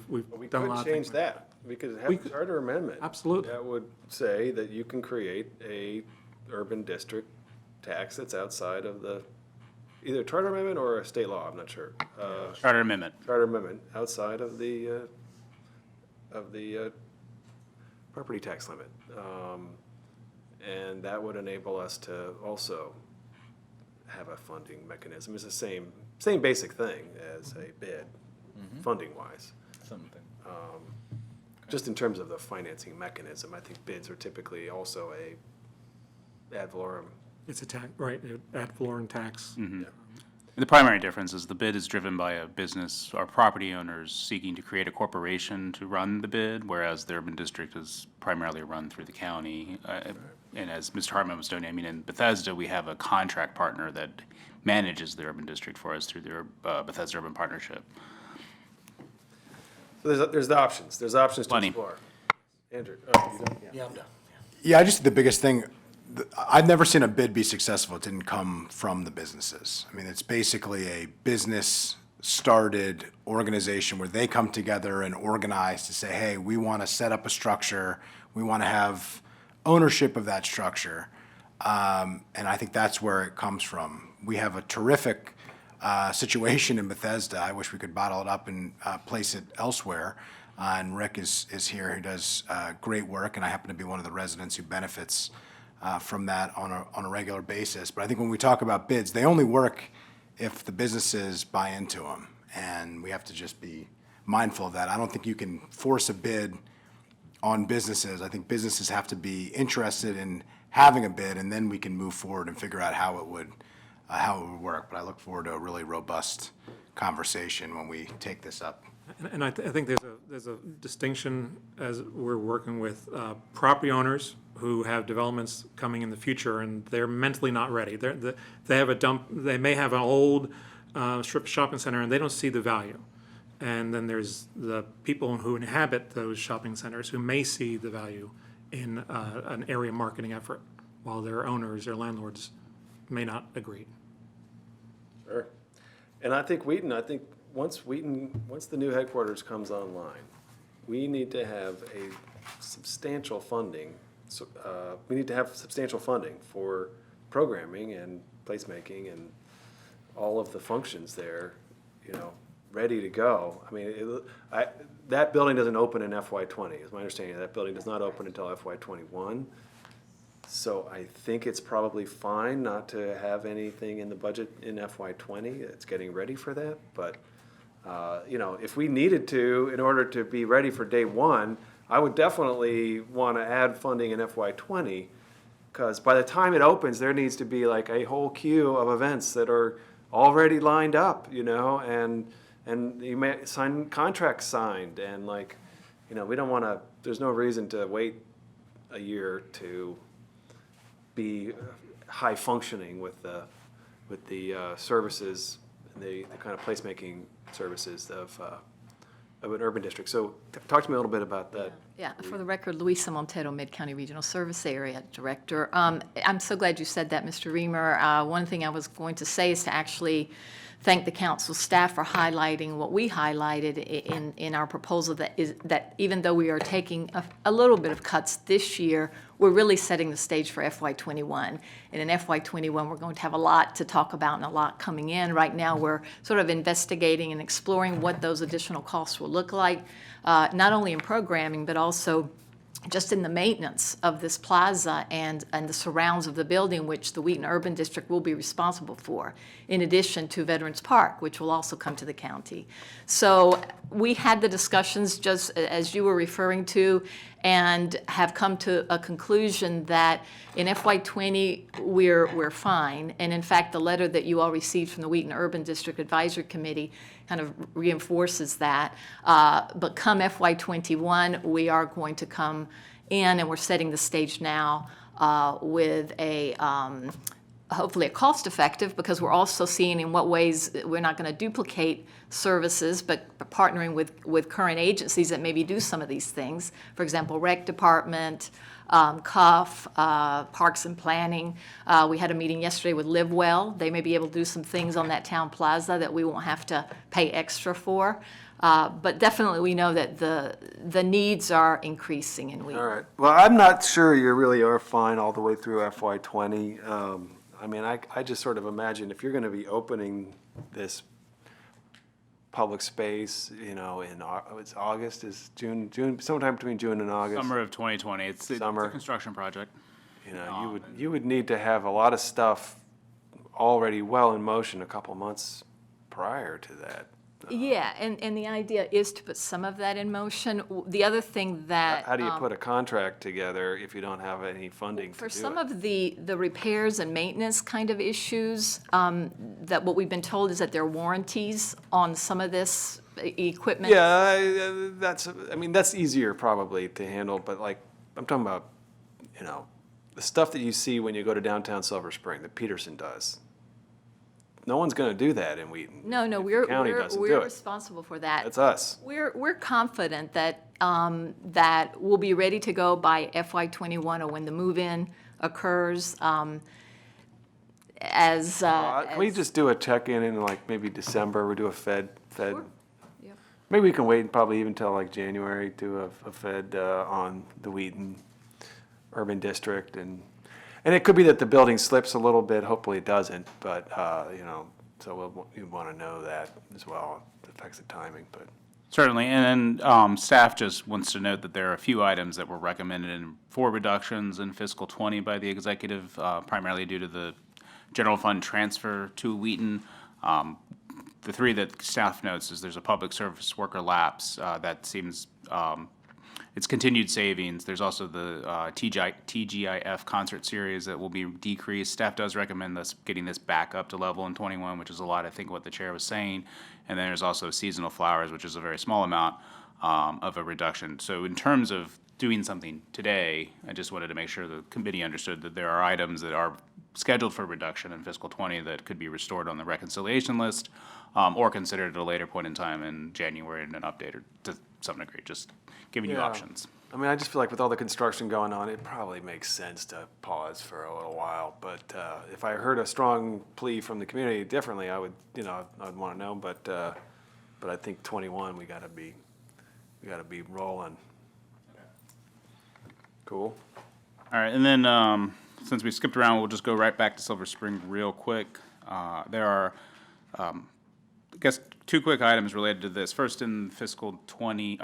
done a lot of We could things. change that. We could have a charter amendment. Absolutely. That would say that you can create a urban district tax that's outside of either charter amendment or a state law, I'm not sure. Charter amendment. Charter amendment outside of the property tax limit. And that would enable us to also have a funding mechanism. It's the same basic thing as a bid, funding-wise. Something. Just in terms of the financing mechanism, I think bids are typically also a ad valorem. It's a tax, right, ad valorem tax. Yeah. The primary difference is the bid is driven by a business or property owners seeking to create a corporation to run the bid, whereas the urban district is primarily run through the county. And as Mr. Hartman was doing, I mean, in Bethesda, we have a contract partner that manages the urban district for us through the Bethesda Urban Partnership. So there's the options. There's options to Plenty. explore. Andrew? Yeah, I just think the biggest thing, I've never seen a bid be successful. It didn't come from the businesses. I mean, it's basically a business-started organization where they come together and organize to say, hey, we want to set up a structure. We want to have ownership of that structure. And I think that's where it comes from. We have a terrific situation in Bethesda. I wish we could bottle it up and place it elsewhere. And Rick is here, who does great work, and I happen to be one of the residents who benefits from that on a regular basis. But I think when we talk about bids, they only work if the businesses buy into them, and we have to just be mindful of that. I don't think you can force a bid on businesses. I think businesses have to be interested in having a bid, and then we can move forward and figure out how it would work. But I look forward to a really robust conversation when we take this up. And I think there's a distinction as we're working with property owners who have developments coming in the future, and they're mentally not ready. They have a dump. They may have an old strip shopping center, and they don't see the value. And then there's the people who inhabit those shopping centers who may see the value in an area marketing effort, while their owners, their landlords, may not agree. Sure. And I think once the new headquarters comes online, we need to have a substantial funding. We need to have substantial funding for programming and placemaking and all of the functions there, ready to go. I mean, that building doesn't open in FY20. Is my understanding. That building does not open until FY21. So I think it's probably fine not to have anything in the budget in FY20. It's getting ready for that. But, if we needed to, in order to be ready for day one, I would definitely want to add funding in FY20 Because by the time it opens, there needs to be like a whole queue of events that are already lined up, you know, and you may sign contracts signed, and like, you know, we don't want to, there's no reason to wait a year to be high functioning with the services, and the kind of placemaking services of an urban district. So talk to me a little bit about that. Yeah, for the record, Luisa Montero, Mid-County Regional Service Area Director. I'm so glad you said that, Mr. Reamer. One thing I was going to say is to actually thank the council staff for highlighting what we highlighted in our proposal, that even though we are taking a little bit of cuts this year, we're really setting the stage for FY21. And in FY21, we're going to have a lot to talk about and a lot coming in. Right now, we're sort of investigating and exploring what those additional costs will look like, not only in programming, but also just in the maintenance of this plaza and the surrounds of the building, which the Wheaton Urban District will be responsible for, in addition to Veterans Park, which will also come to the county. So we had the discussions, just as you were referring to, and have come to a conclusion that in FY20, we're fine. And in fact, the letter that you all received from the Wheaton Urban District Advisory Committee kind of reinforces that. But come FY21, we are going to come in, and we're setting the stage now with a hopefully a cost-effective, because we're also seeing in what ways we're not going to duplicate services, but partnering with current agencies that maybe do some of these things. For example, Rec Department, CUF, Parks and Planning. We had a meeting yesterday with Live Well. They may be able to do some things on that town plaza that we won't have to pay extra for. But definitely we know that the needs are increasing in Wheaton. All right. Well, I'm not sure you really are fine all the way through FY20. I mean, I just sort of imagine if you're going to be opening this public space, you know, it's August, is June, sometime between June and August. Summer of 2020. It's a construction project. You know, you would need to have a lot of stuff already well in motion a couple months prior to that. Yeah, and the idea is to put some of that in motion. The other thing that How do you put a contract together if you don't have any funding to do for it? some of the repairs and maintenance kind of issues, that what we've been told is that there are warranties on some of this equipment. Yeah, that's easier probably to handle, but like, I'm talking about, you know, the stuff that you see when you go to downtown Silver Spring that Peterson does. No one's going to do that in Wheaton. No, if the we're county doesn't do it. responsible for that. That's us. We're confident that that we'll be ready to go by FY21 or when the move-in occurs. Can we just do a check-in in like maybe December? We do a FED. Sure. Yep. Maybe we can wait probably even till like January to a FED on the Wheaton Urban District, and it could be that the building slips a little bit. Hopefully it doesn't, but you know, so we want to know that as well. It affects the timing, but. Certainly, and then staff just wants to note that there are a few items that were recommended for reductions in fiscal 20 by the executive, primarily due to the general fund transfer to Wheaton. The three that staff notes is there's a public service worker lapse that seems it's continued savings. There's also the TGIF concert series that will be decreased. Staff does recommend us getting this back up to level in 21, which is a lot, I think, what the chair was saying. And then there's also seasonal flowers, which is a very small amount of a reduction. So in terms of doing something today, I just wanted to make sure the committee understood that there are items that are scheduled for reduction in fiscal 20 that could be restored on the reconciliation list or considered at a later point in time in January and then updated to some degree, just giving you options. I mean, I just feel like with all the construction going on, it probably makes sense to pause for a little while. But if I heard a strong plea from the community differently, I would, you know, I'd want to know. But I think 21, we gotta be rolling. Cool. All right, and then since we skipped around, we'll just go right back to Silver Spring real quick. There are, I guess, two quick items related to this. First, in fiscal 19,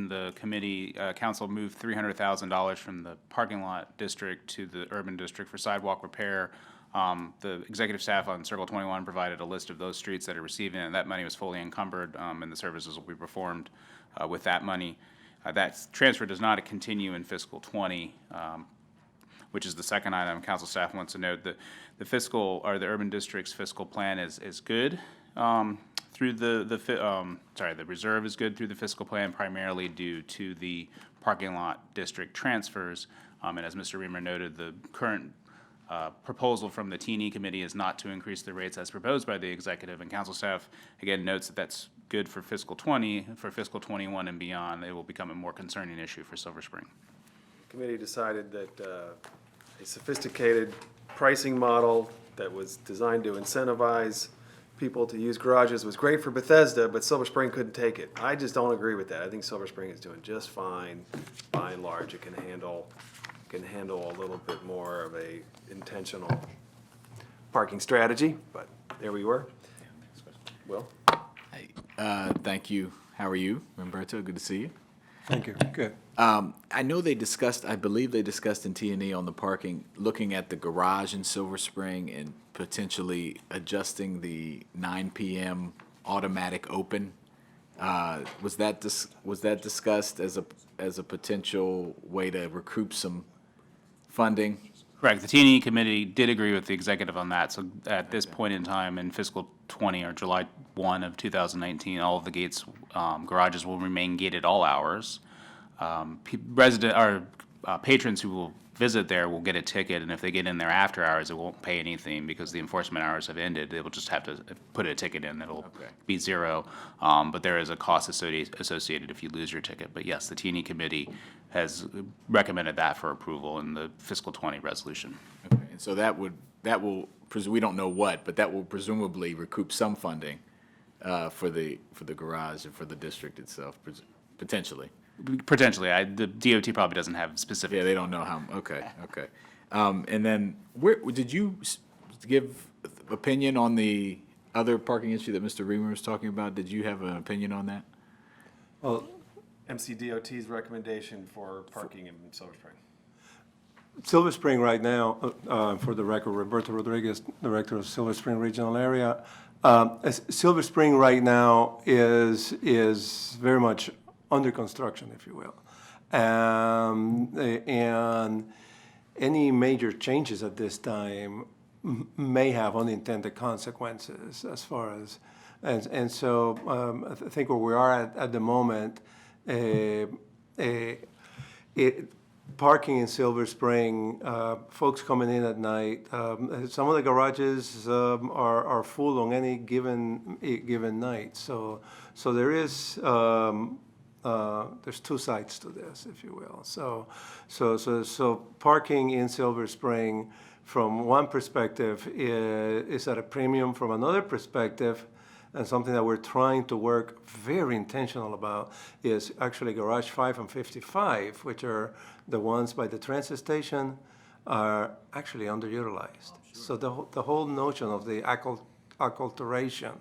the committee, council moved $300,000 from the parking lot district to the urban district for sidewalk repair. The executive staff on Circle 21 provided a list of those streets that are receiving it, and that money was fully encumbered, and the services will be performed with that money. That transfer does not continue in fiscal 20. which is the second item, council staff wants to note that the fiscal, or the urban district's fiscal plan is good through the reserve is good through the fiscal plan primarily due to the parking lot district transfers. And as Mr. Reamer noted, the current proposal from the T&E committee is not to increase the rates as proposed by the executive, and council staff, again, notes that that's good for fiscal 20, for fiscal 21 and beyond. It will become a more concerning issue for Silver Spring. Committee decided that a sophisticated pricing model that was designed to incentivize people to use garages was great for Bethesda, but Silver Spring couldn't take it. I just don't agree with that. I think Silver Spring is doing just fine. By and large, it can handle a little bit more of a intentional parking strategy, but there we were. Will? Hey, thank you. How are you, Roberto? Good to see you. Thank you. Good. I know I believe they discussed in T&E on the parking, looking at the garage in Silver Spring and potentially adjusting the 9 p.m. automatic open. Was that discussed as a potential way to recoup some funding? Correct. The T&E committee did agree with the executive on that. So at this point in time in fiscal 20 or July 1 of 2019, all of the gates, garages will remain gated all hours. Patrons who will visit there will get a ticket, and if they get in there after hours, it won't pay anything because the enforcement hours have ended. They will just have to put a ticket in. It'll be zero, but there is a cost associated if you lose your ticket. But yes, the T&E committee has recommended that for approval in the fiscal 20 resolution. Okay. And so that will, we don't know what, but that will presumably recoup some funding for the garage and for the district itself, potentially. Potentially, the DOT probably doesn't have specific. Yeah, they don't know how, okay. And then, did you give opinion on the other parking issue that Mr. Reamer was talking about? Did you have an opinion on that? Well, MCDOT's recommendation for parking in Silver Spring. Silver Spring right now, for the record, Roberto Rodriguez, Director of Silver Spring Regional Area. Silver Spring right now is very much under construction, if you will. And any major changes at this time may have unintended consequences as far as, and so I think where we are at the moment, parking in Silver Spring, folks coming in at night, some of the garages are full on any given night. So there is, there's two sides to this, if you will. So parking in Silver Spring, from one perspective, is at a premium. From another perspective, and something that we're trying to work very intentional about, is actually Garage 5 and 55, which are the ones by the transit station, are actually underutilized. So the whole notion of the acculturation,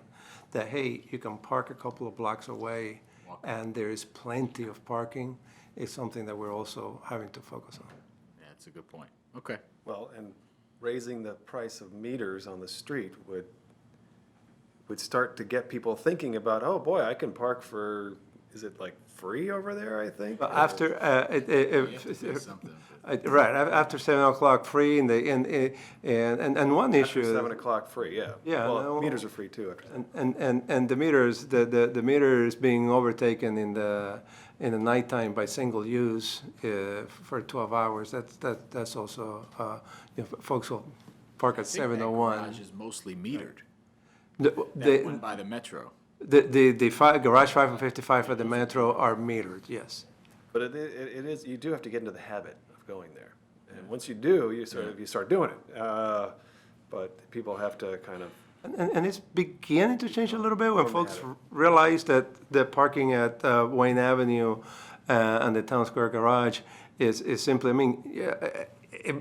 that, hey, you can park a couple of blocks away, and there is plenty of parking, is something that we're also having to focus on. Yeah, that's a good point. Okay. Well, and raising the price of meters on the street would start to get people thinking about, oh boy, I can park for, is it like free over there, I think? But after, right, after 7 o'clock free, and one issue. After 7 o'clock free, yeah. Yeah, Well, no. meters are free too after 7. And the meters, the meters being overtaken in the nighttime by single use for 12 hours, that's also, folks will park at 7:01. Garage is mostly metered. The That one by the Metro. Garage 5 and 55 for the Metro are metered, yes. But it is, you do have to get into the habit of going there. And once you do, you start doing it. But people have to kind of. And it's beginning to change a little bit when folks realize that the parking at Wayne Avenue and the Town Square Garage is simply, I mean,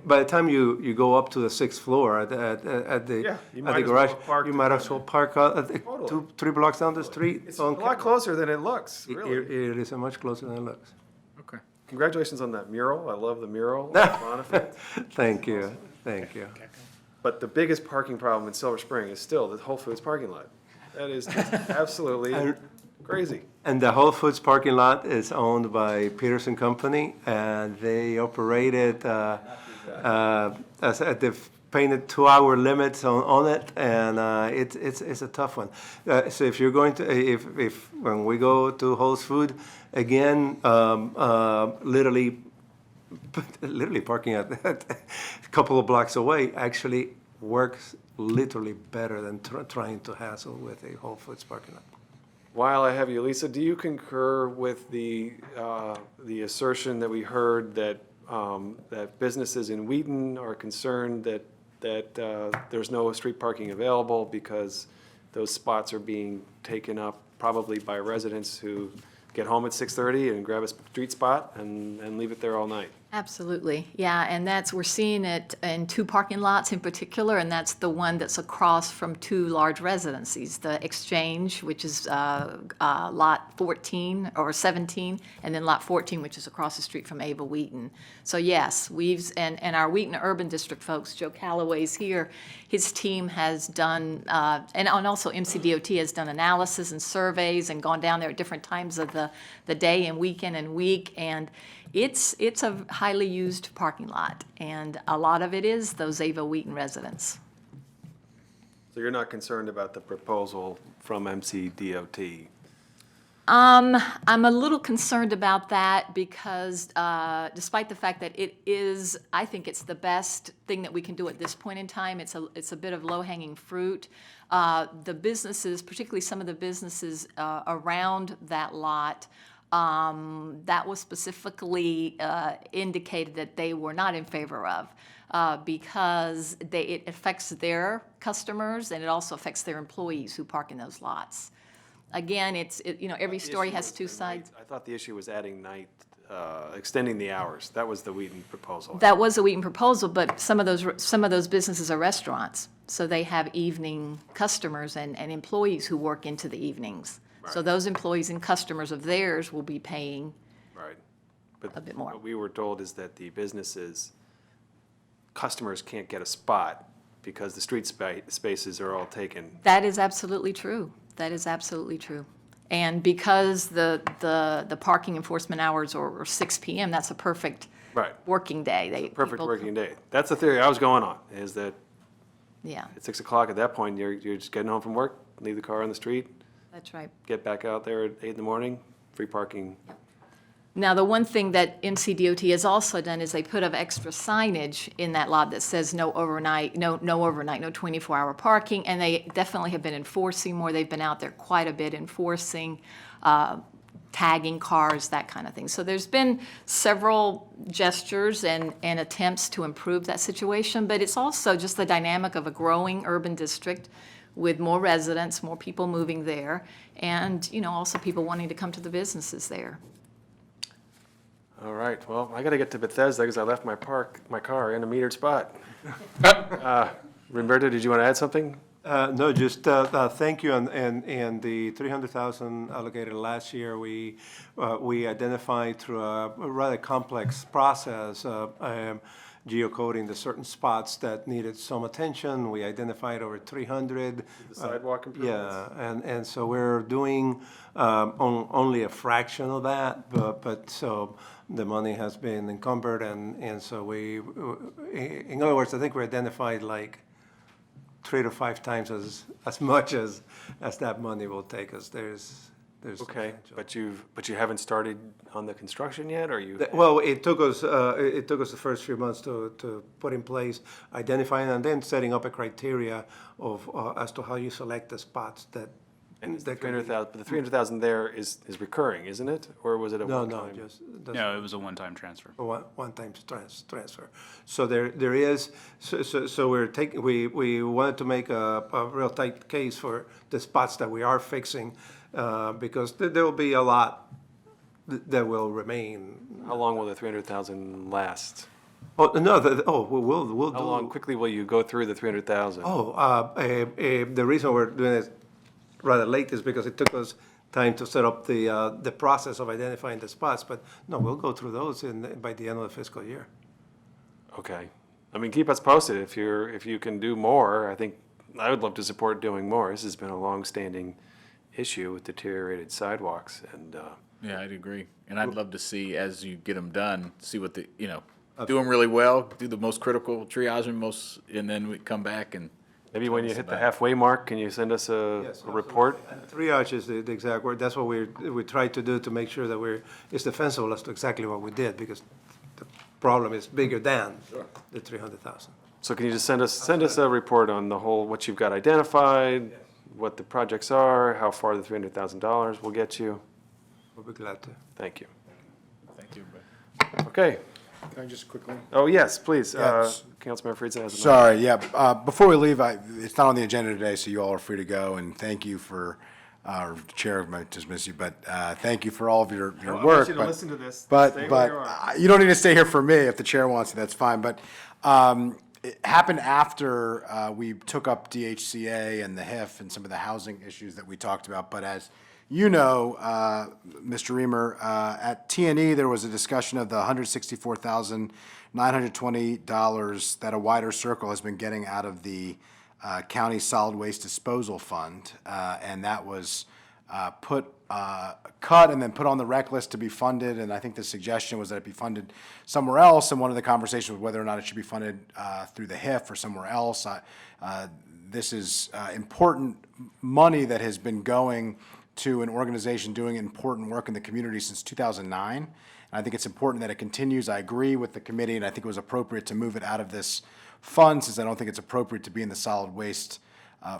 by the time you go up to the 6th floor at the garage, you might as well park 2-3 blocks down the street. It's a lot closer than it looks, really. It is much closer than it looks. Okay. Congratulations on that mural. I love the mural. Bonifant. Thank you. But the biggest parking problem in Silver Spring is still the Whole Foods parking lot. That is just absolutely crazy. And the Whole Foods parking lot is owned by Peterson Company, and they operate it as they've painted 2-hour limits on it, and it's a tough one. So if you're going to, if when we go to Whole's Food, again, literally parking at a couple of blocks away actually works literally better than trying to hassle with a Whole Foods parking lot. While I have you, Lisa, do you concur with the assertion that we heard that that businesses in Wheaton are concerned that there's no street parking available because those spots are being taken up probably by residents who get home at 6:30 and grab a street spot and leave it there all night? Absolutely, yeah, and we're seeing it in 2 parking lots in particular, and that's the one that's across from 2 large residencies, the Exchange, which is lot 14 or 17, and then lot 14, which is across the street from Ava Wheaton. So yes, and our Wheaton Urban District folks, Joe Calloway's here, his team has done, and also MCDOT has done analysis and surveys and gone down there at different times of the day and weekend and week, and it's a highly used parking lot, and a lot of it is those Ava Wheaton residents. So you're not concerned about the proposal from MCDOT? I'm a little concerned about that because despite the fact that it is, I think it's the best thing that we can do at this point in time, it's a bit of low-hanging fruit. The businesses, particularly some of the businesses around that lot, that was specifically indicated that they were not in favor of because it affects their customers and it also affects their employees who park in those lots. Again, every story has 2 sides. I thought the issue was adding night, extending the hours. That was the Wheaton proposal. That was a Wheaton proposal, but some of those businesses are restaurants, so they have evening customers and employees who work into the evenings. So Right. those employees and customers of theirs will be paying Right. a bit more. What we were told is that customers can't get a spot because the street spaces are all taken. That is absolutely true. That is absolutely true. And because the parking enforcement hours are 6 PM, that's a perfect Right. working day. Perfect people- working day. That's the theory I was going on, is that Yeah, at 6 o'clock at that point, you're just getting home from work, leave the car on the street, that's right. get back out there at 8 in the morning, free parking. Now, the one thing that MCDOT has also done is they put up extra signage in that lot that says no overnight, no 24-hour parking, and they definitely have been enforcing more. They've been out there quite a bit enforcing, tagging cars, that kind of thing. So there's been several gestures and attempts to improve that situation, but it's also just the dynamic of a growing urban district with more residents, more people moving there, and, also people wanting to come to the businesses there. All right, well, I gotta get to Bethesda because I left my car in a metered spot. Roberto, did you want to add something? No, just thank you, and the 300,000 allocated last year, we identified through a rather complex process, geocoding the certain spots that needed some attention. We identified over 300. The sidewalk improvements? Yeah, and so we're doing only a fraction of that, but so the money has been encumbered, and so in other words, I think we identified like 3 to 5 times as much as that money will take us. There's Okay, potential. but you haven't started on the construction yet, or you? Well, it took us the first few months to put in place, identifying and then setting up a criteria of as to how you select the spots that. And the that can be- 300,000, but the 300,000 there is recurring, isn't it? Or was it a No, one-time? just No, it was a one-time transfer. a one-time transfer. So there is, so we wanted to make a real tight case for the spots that we are fixing, because there will be a lot that will remain. How long will the 300,000 last? Oh, no, we'll do. How long, quickly will you go through the 300,000? The reason we're doing it rather late is because it took us time to set up the process of identifying the spots, but no, we'll go through those by the end of the fiscal year. Okay. I mean, keep us posted if you can do more. I think I would love to support doing more. This has been a long-standing issue with deteriorated sidewalks, and Yeah, I'd agree. And I'd love to see, as you get them done, see what do them really well, do the most critical triage and then we come back and. Maybe when you hit the halfway mark, can you send us a report? Triage is the exact word. That's what we try to do to make sure that it's defensible as to exactly what we did, because the problem is bigger than the 300,000. So can you just send us a report on the whole, what you've got identified, what the projects are, how far the $300,000 will get you? We'll be glad to. Thank you. Thank you. Okay. Can I just quickly? Oh, yes, please. Yes. Councilmember Friedson has a. Sorry, yeah, before we leave, it's not on the agenda today, so you all are free to go, and thank you for, Chair might dismiss you, but thank you for all of your I work. want you to but- listen to this. But, Stay where but you are. you don't need to stay here for me. If the chair wants to, that's fine. But it happened after we took up DHCA and the HIF and some of the housing issues that we talked about. But as you know, Mr. Reamer, at T&E, there was a discussion of the $164,920 that a wider circle has been getting out of the county solid waste disposal fund. And that was cut and then put on the rec list to be funded, and I think the suggestion was that it be funded somewhere else, and one of the conversations was whether or not it should be funded through the HIF or somewhere else. This is important money that has been going to an organization doing important work in the community since 2009. And I think it's important that it continues. I agree with the committee, and I think it was appropriate to move it out of this fund, since I don't think it's appropriate to be in the solid waste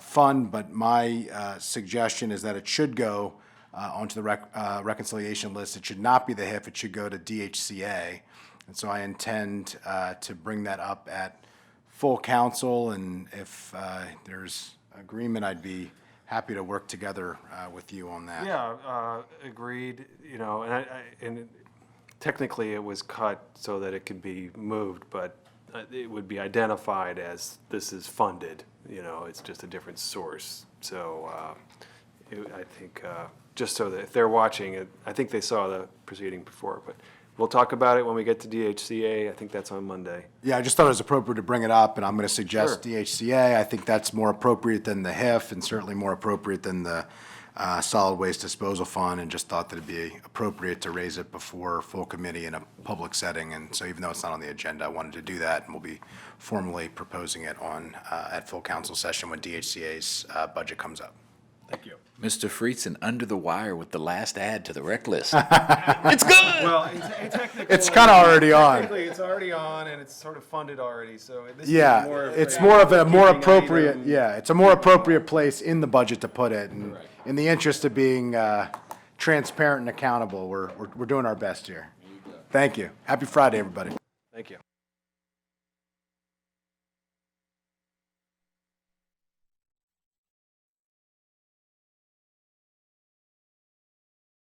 fund, but my suggestion is that it should go onto the reconciliation list. It should not be the HIF, it should go to DHCA. And so I intend to bring that up at full council, and if there's agreement, I'd be happy to work together with you on that. Yeah, agreed, and technically it was cut so that it could be moved, but it would be identified as this is funded, it's just a different source. So I think, just so that if they're watching it, I think they saw the proceeding before, but we'll talk about it when we get to DHCA. I think that's on Monday. Yeah, I just thought it was appropriate to bring it up, and I'm going to suggest Sure. DHCA. I think that's more appropriate than the HIF, and certainly more appropriate than the solid waste disposal fund, and just thought that it'd be appropriate to raise it before full committee in a public setting. And so even though it's not on the agenda, I wanted to do that, and we'll be formally proposing it on at full council session when DHCA's budget comes up. Thank you. Mr. Friedson, under the wire with the last ad to the rec list. Well, technically. It's kind of already on. Technically, it's already on, and it's sort of funded already, so this is Yeah, more of it's a more of a more bookkeeping appropriate, item. yeah, it's a more appropriate place in the budget to put it. And in the interest of being transparent and accountable, we're doing our best here. Thank you. Happy Friday, everybody. Thank you.